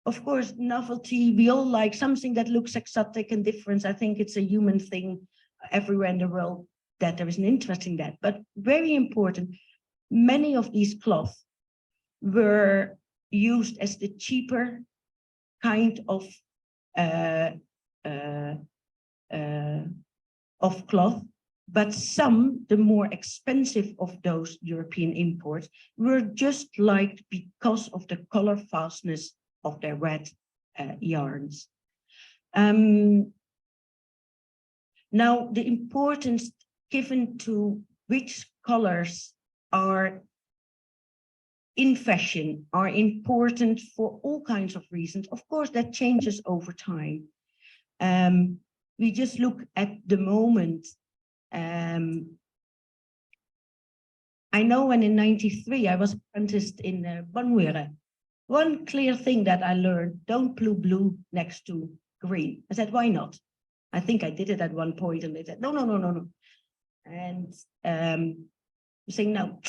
of course, novelty, we all like something that looks exotic and different. I think it's a human thing everywhere in the world that there is an interest in that. But very important, many of these cloths were used as the cheaper kind of cloth, but some, the more expensive of those European imports, were just liked because of the color fastness of their red yarns. Now, the importance given to which colors are in fashion are important for all kinds of reasons. Of course, that changes over time. We just look at the moment. I know when in '93 I was apprenticed in Banwere. One clear thing that I learned, don't glue blue next to green. I said, why not? I think I did it at one point and they said, no. And saying, no,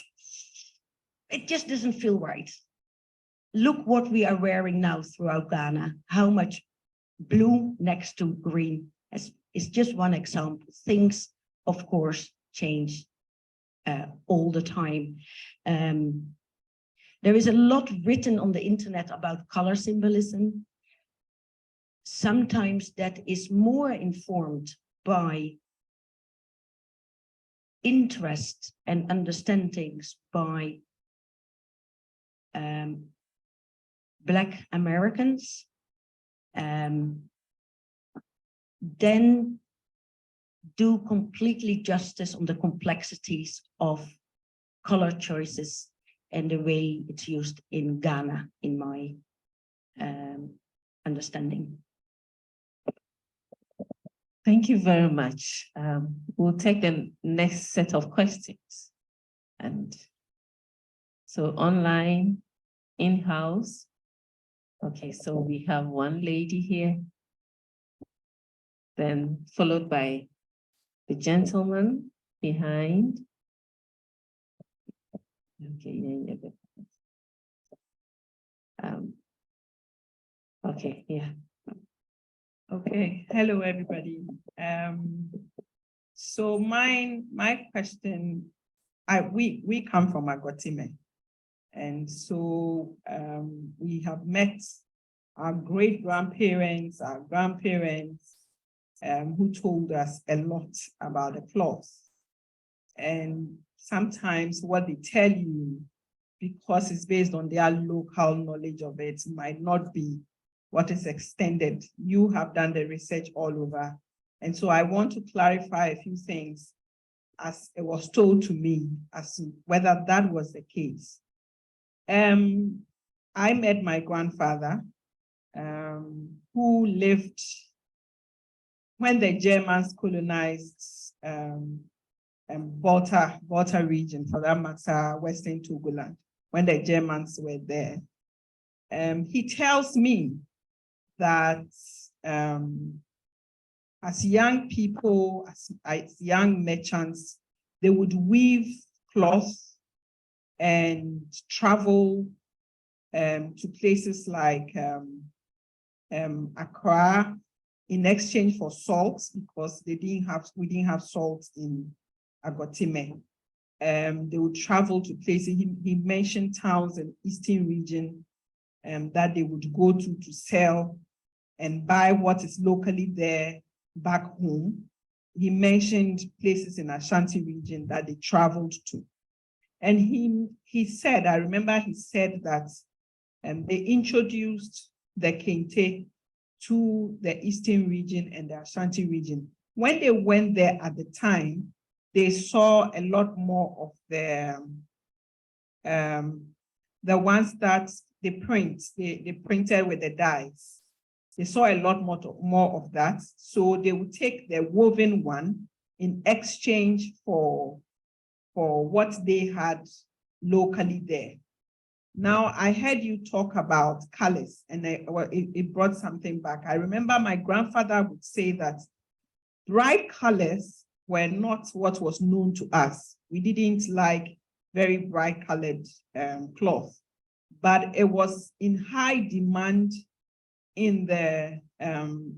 it just doesn't feel right. Look what we are wearing now throughout Ghana, how much blue next to green is just one example. Things, of course, change all the time. There is a lot written on the internet about color symbolism. Sometimes that is more informed by interest and understandings by Black Americans, then do completely justice on the complexities of color choices and the way it's used in Ghana, in my understanding. Thank you very much. We'll take the next set of questions. And so online, in-house. Okay, so we have one lady here, then followed by the gentleman behind. Okay, okay, yeah. Okay, hello everybody. So my question, we come from Agotime, and so we have met our great grandparents, our grandparents, who told us a lot about the cloth. And sometimes what they tell you, because it's based on their local knowledge of it, might not be what is extended. You have done the research all over. And so I want to clarify a few things as it was told to me as to whether that was the case. I met my grandfather, who lived when the Germans colonized Volta region, for that matter, Western Togoland, when the Germans were there. He tells me that as young people, as young merchants, they would weave cloth and travel to places like Accra in exchange for salt, because we didn't have salt in Agotime. They would travel to places, he mentioned towns in Eastern region that they would go to sell and buy what is locally there back home. He mentioned places in Ashanti region that they traveled to. And he said, I remember he said that they introduced the Kente to the Eastern region and the Ashanti region. When they went there at the time, they saw a lot more of the ones that they printed with the dyes. They saw a lot more of that. So they would take the woven one in exchange for what they had locally there. Now, I heard you talk about colors, and it brought something back. I remember my grandfather would say that bright colors were not what was known to us. We didn't like very bright colored cloth, but it was in high demand in the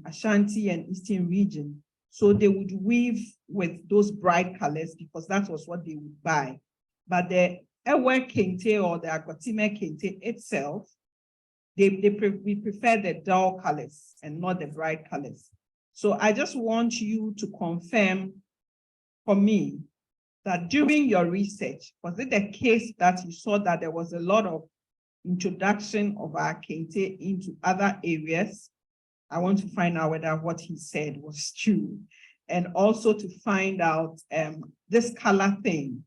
Ashanti and Eastern region. So they would weave with those bright colors because that was what they would buy. But the Ewe Kente or the Agotime Kente itself, we prefer the dull colors and not the bright colors. So I just want you to confirm for me that during your research, was it the case that you saw that there was a lot of introduction of our Kente into other areas? I want to find out whether what he said was true. And also to find out this color thing.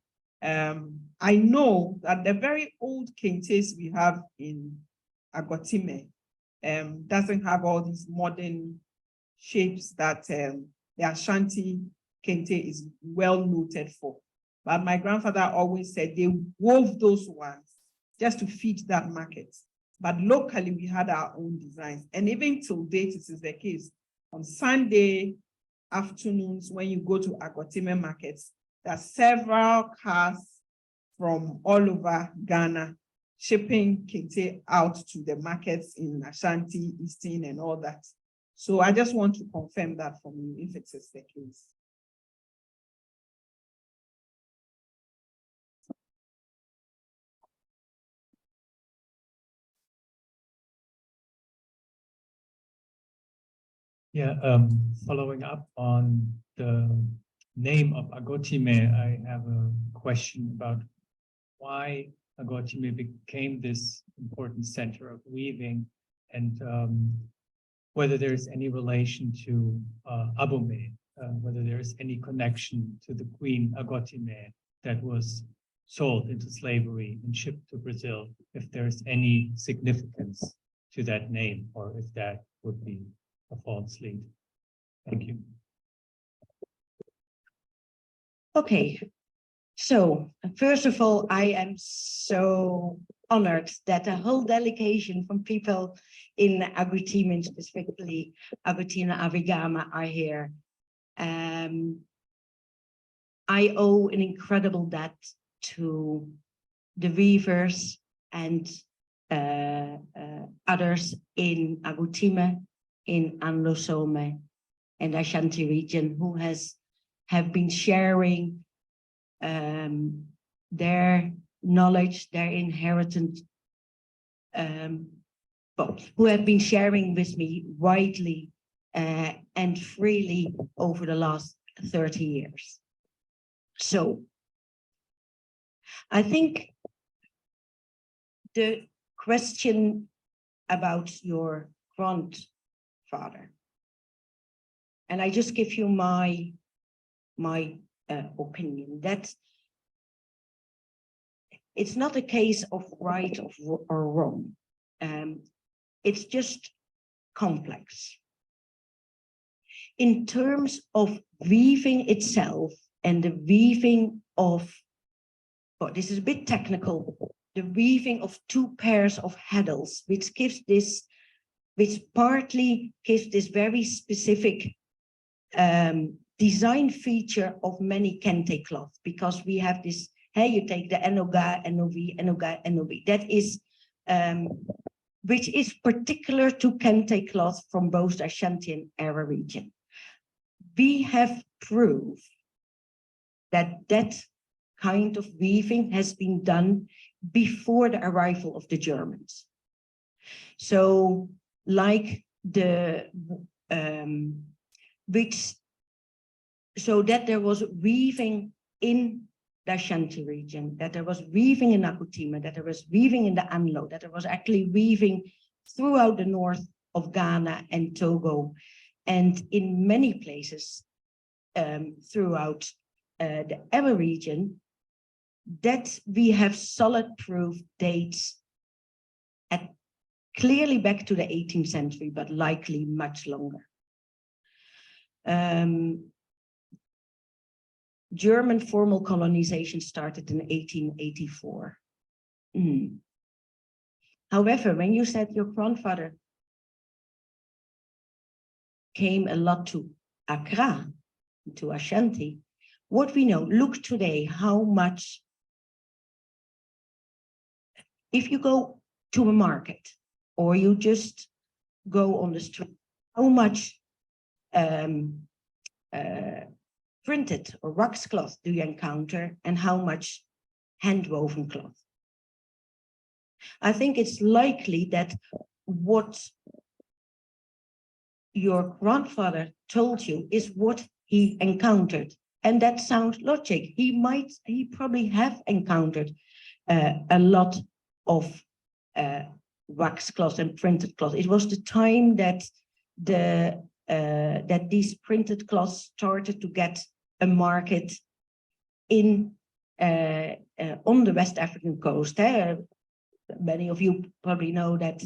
I know that the very old Kentes we have in Agotime doesn't have all these modern shapes that the Ashanti Kente is well noted for. But my grandfather always said they wove those ones just to feed that market. But locally, we had our own designs. And even till date, this is the case. On Sunday afternoons, when you go to Agotime markets, there are several cars from all over Ghana shipping Kente out to the markets in Ashanti, Eastern, and all that. So I just want to confirm that from you if it is the case. Yeah, following up on the name of Agotime, I have a question about why Agotime became this important center of weaving, and whether there's any relation to Abome, whether there's any connection to the Queen Agotime that was sold into slavery and shipped to Brazil, if there's any significance to that name, or if that would be a false lead. Thank you. Okay, so first of all, I am so honored that a whole delegation from people in Agutime, specifically Agutine Avigama, are here. I owe an incredible debt to the weavers and others in Agutime, in Anlosome and Ashanti region, who have been sharing their knowledge, their inheritance, who have been sharing with me widely and freely over the last 30 years. So I think the question about your grandfather, and I just give you my opinion, that it's not a case of right or wrong. It's just complex. In terms of weaving itself and the weaving of, but this is a bit technical, the weaving of two pairs of heddles, which partly gives this very specific design feature of many Kente cloth, because we have this, hey, you take the Enoga, NOV, Enoga, NOV, that is, which is particular to Kente cloth from both the Ashanti and Ara region. We have proof that that kind of weaving has been done before the arrival of the Germans. So like so that there was weaving in the Ashanti region, that there was weaving in Agutime, that there was weaving in the Anlo, that there was actually weaving throughout the north of Ghana and Togo, and in many places throughout the Ewe region, that we have solid proof dates at clearly back to the 18th century, but likely much longer. German formal colonization started in 1884. However, when you said your grandfather came a lot to Accra, to Ashanti, what we know, look today how much, if you go to a market or you just go on the street, how much printed or wax cloth do you encounter and how much hand-woven cloth? I think it's likely that what your grandfather told you is what he encountered, and that sounds logic. He probably have encountered a lot of wax cloth and printed cloth. It was the time that that these printed cloths started to get a market in on the West African coast. Many of you probably know that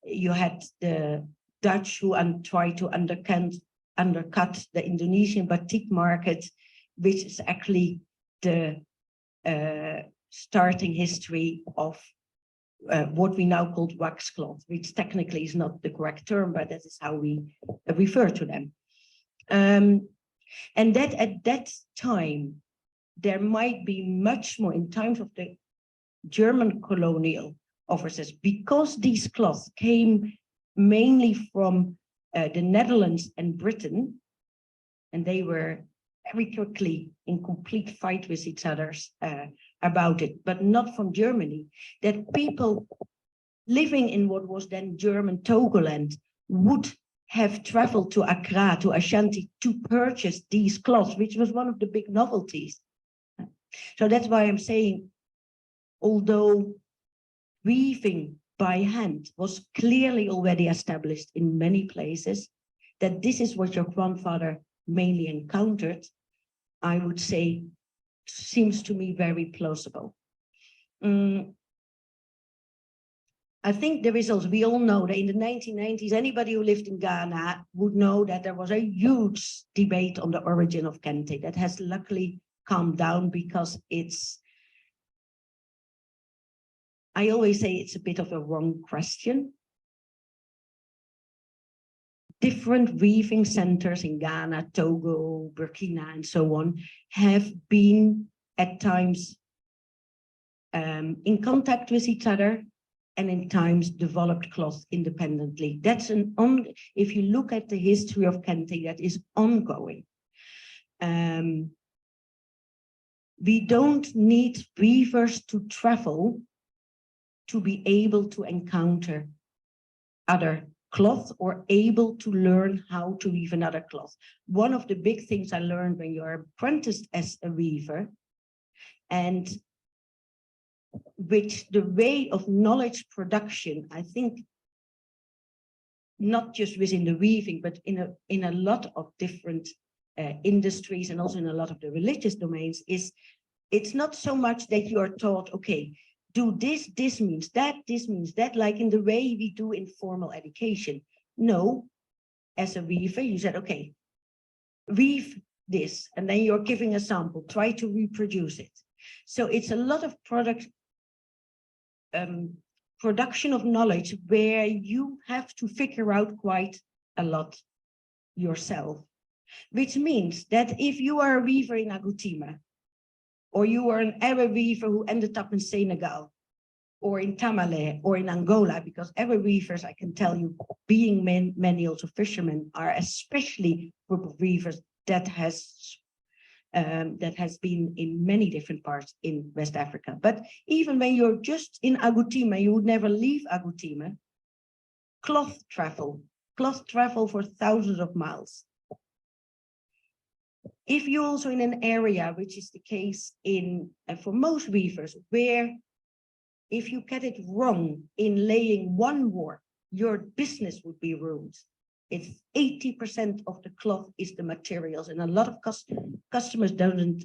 you had the Dutch who tried to undercut the Indonesian batik market, which is actually the starting history of what we now call wax cloth, which technically is not the correct term, but that is how we refer to them. And that at that time, there might be much more in times of the German colonial officers, because these cloths came mainly from the Netherlands and Britain, and they were very quickly in complete fight with each other about it, but not from Germany, that people living in what was then German Togoland would have traveled to Accra, to Ashanti, to purchase these cloths, which was one of the big novelties. So that's why I'm saying, although weaving by hand was clearly already established in many places, that this is what your grandfather mainly encountered, I would say, seems to me very plausible. I think the results, we all know that in the 1990s, anybody who lived in Ghana would know that there was a huge debate on the origin of Kente that has luckily calmed down, because it's, I always say it's a bit of a wrong question. Different weaving centers in Ghana, Togo, Burkina, and so on have been at times in contact with each other, and in times developed cloth independently. That's if you look at the history of Kente, that is ongoing. We don't need weavers to travel to be able to encounter other cloth or able to learn how to weave another cloth. One of the big things I learned when you're apprenticed as a weaver, and which the way of knowledge production, I think, not just within the weaving, but in a lot of different industries, and also in a lot of the religious domains, is it's not so much that you are taught, okay, do this, this means that, like in the way we do in formal education. No, as a weaver, you said, okay, weave this, and then you're giving a sample, try to reproduce it. So it's a lot of production of knowledge where you have to figure out quite a lot yourself, which means that if you are a weaver in Agoutima, or you are an Arab weaver who ended up in Senegal, or in Tamale, or in Angola, because Arab weavers, I can tell you, being many also fishermen, are especially group of weavers that has been in many different parts in West Africa. But even when you're just in Agoutima, you would never leave Agoutima. Cloth travel for thousands of miles. If you're also in an area, which is the case for most weavers, where if you get it wrong in laying one warp, your business would be ruined. It's 80% of the cloth is the materials, and a lot of customers don't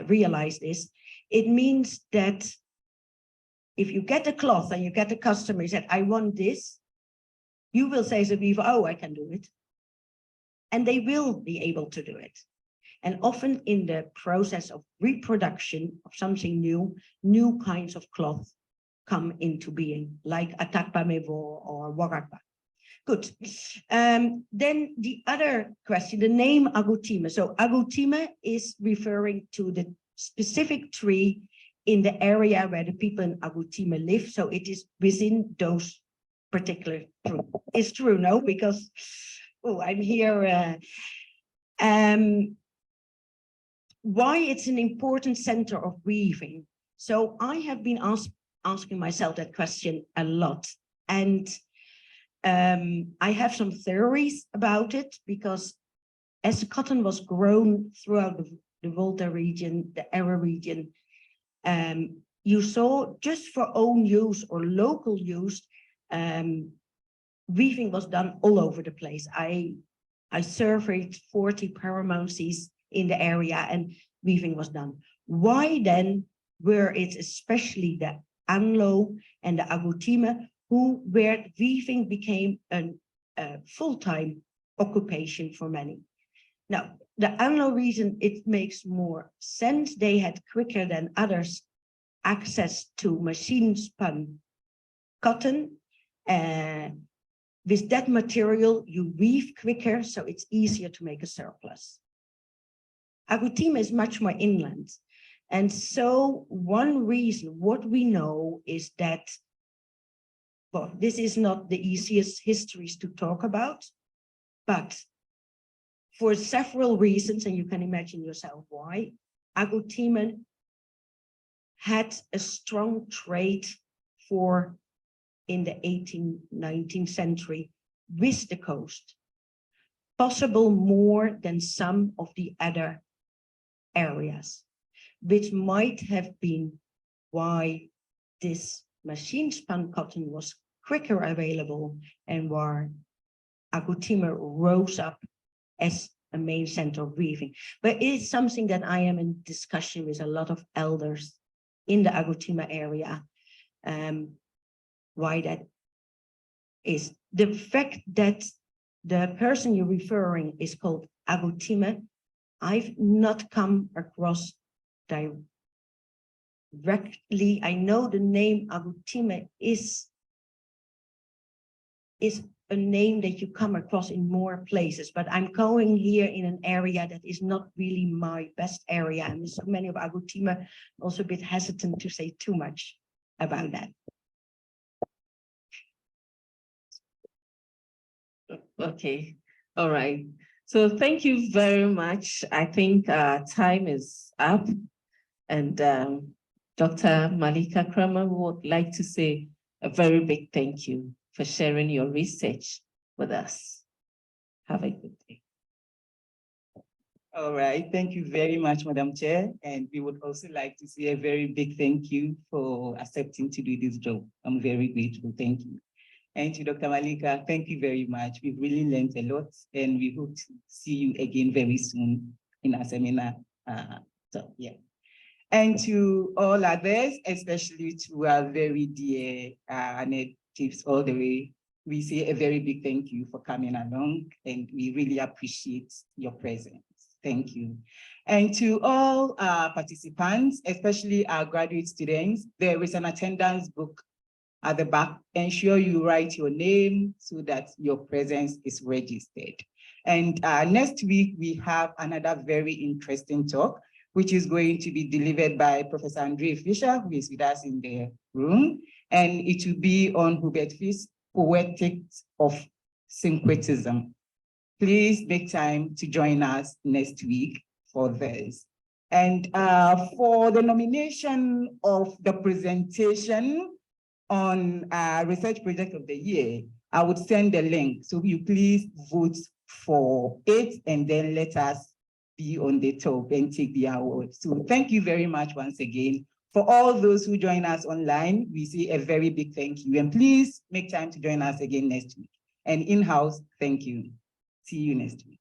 realize this. It means that if you get the cloth and you get the customer, you said, I want this, you will say as a weaver, oh, I can do it. And they will be able to do it. And often in the process of reproduction of something new, new kinds of cloth come into being, like atakpa mevo or warakpa. Good. Then the other question, the name Agoutima. So Agoutima is referring to the specific tree in the area where the people in Agoutima live. So it is within those particular trees. It's true, no? Because, oh, I'm here. Why it's an important center of weaving. So I have been asking myself that question a lot. And I have some theories about it, because as cotton was grown throughout the Volta region, the Arab region, you saw just for own use or local use, weaving was done all over the place. I surveyed 40 paramouncies in the area, and weaving was done. Why then were it especially the Anglo and the Agoutima where weaving became a full-time occupation for many? Now, the Anglo region, it makes more sense. They had quicker than others access to machine-spun cotton. With that material, you weave quicker, so it's easier to make a surplus. Agoutima is much more inland. And so one reason, what we know is that well, this is not the easiest histories to talk about, but for several reasons, and you can imagine yourself why, Agotime had a strong trade in the 18th, 19th century with the coast, possible more than some of the other areas, which might have been why this machine spun cotton was quicker available and where Agotime rose up as a main center of weaving. But it is something that I am in discussion with a lot of elders in the Agotime area. Why that is. The fact that the person you're referring is called Agotime, I've not come across directly. I know the name Agotime is a name that you come across in more places, but I'm going here in an area that is not really my best area. And so many of Agotime, I'm also a bit hesitant to say too much about that. Okay, all right. So thank you very much. I think time is up. And Dr. Malika Kraamer would like to say a very big thank you for sharing your research with us. Have a good day. All right, thank you very much, Madam Chair. And we would also like to say a very big thank you for accepting to do this job. I'm very grateful, thank you. And to Dr. Malika, thank you very much. We've really learned a lot and we hope to see you again very soon in our seminar. So yeah. And to all others, especially to our very dear natives all the way, we say a very big thank you for coming along and we really appreciate your presence. Thank you. And to all our participants, especially our graduate students, there is an attendance book at the back. Ensure you write your name so that your presence is registered. And next week, we have another very interesting talk, which is going to be delivered by Professor Andre Fisher, who is with us in the room. And it will be on Hubert Fiz's Poetics of Syncretism. Please make time to join us next week for this. And for the nomination of the presentation on research project of the year, I would send the link. So you please vote for it and then let us be on the top and take the award. So thank you very much once again. For all those who join us online, we say a very big thank you. And please make time to join us again next week. And in-house, thank you. See you next week.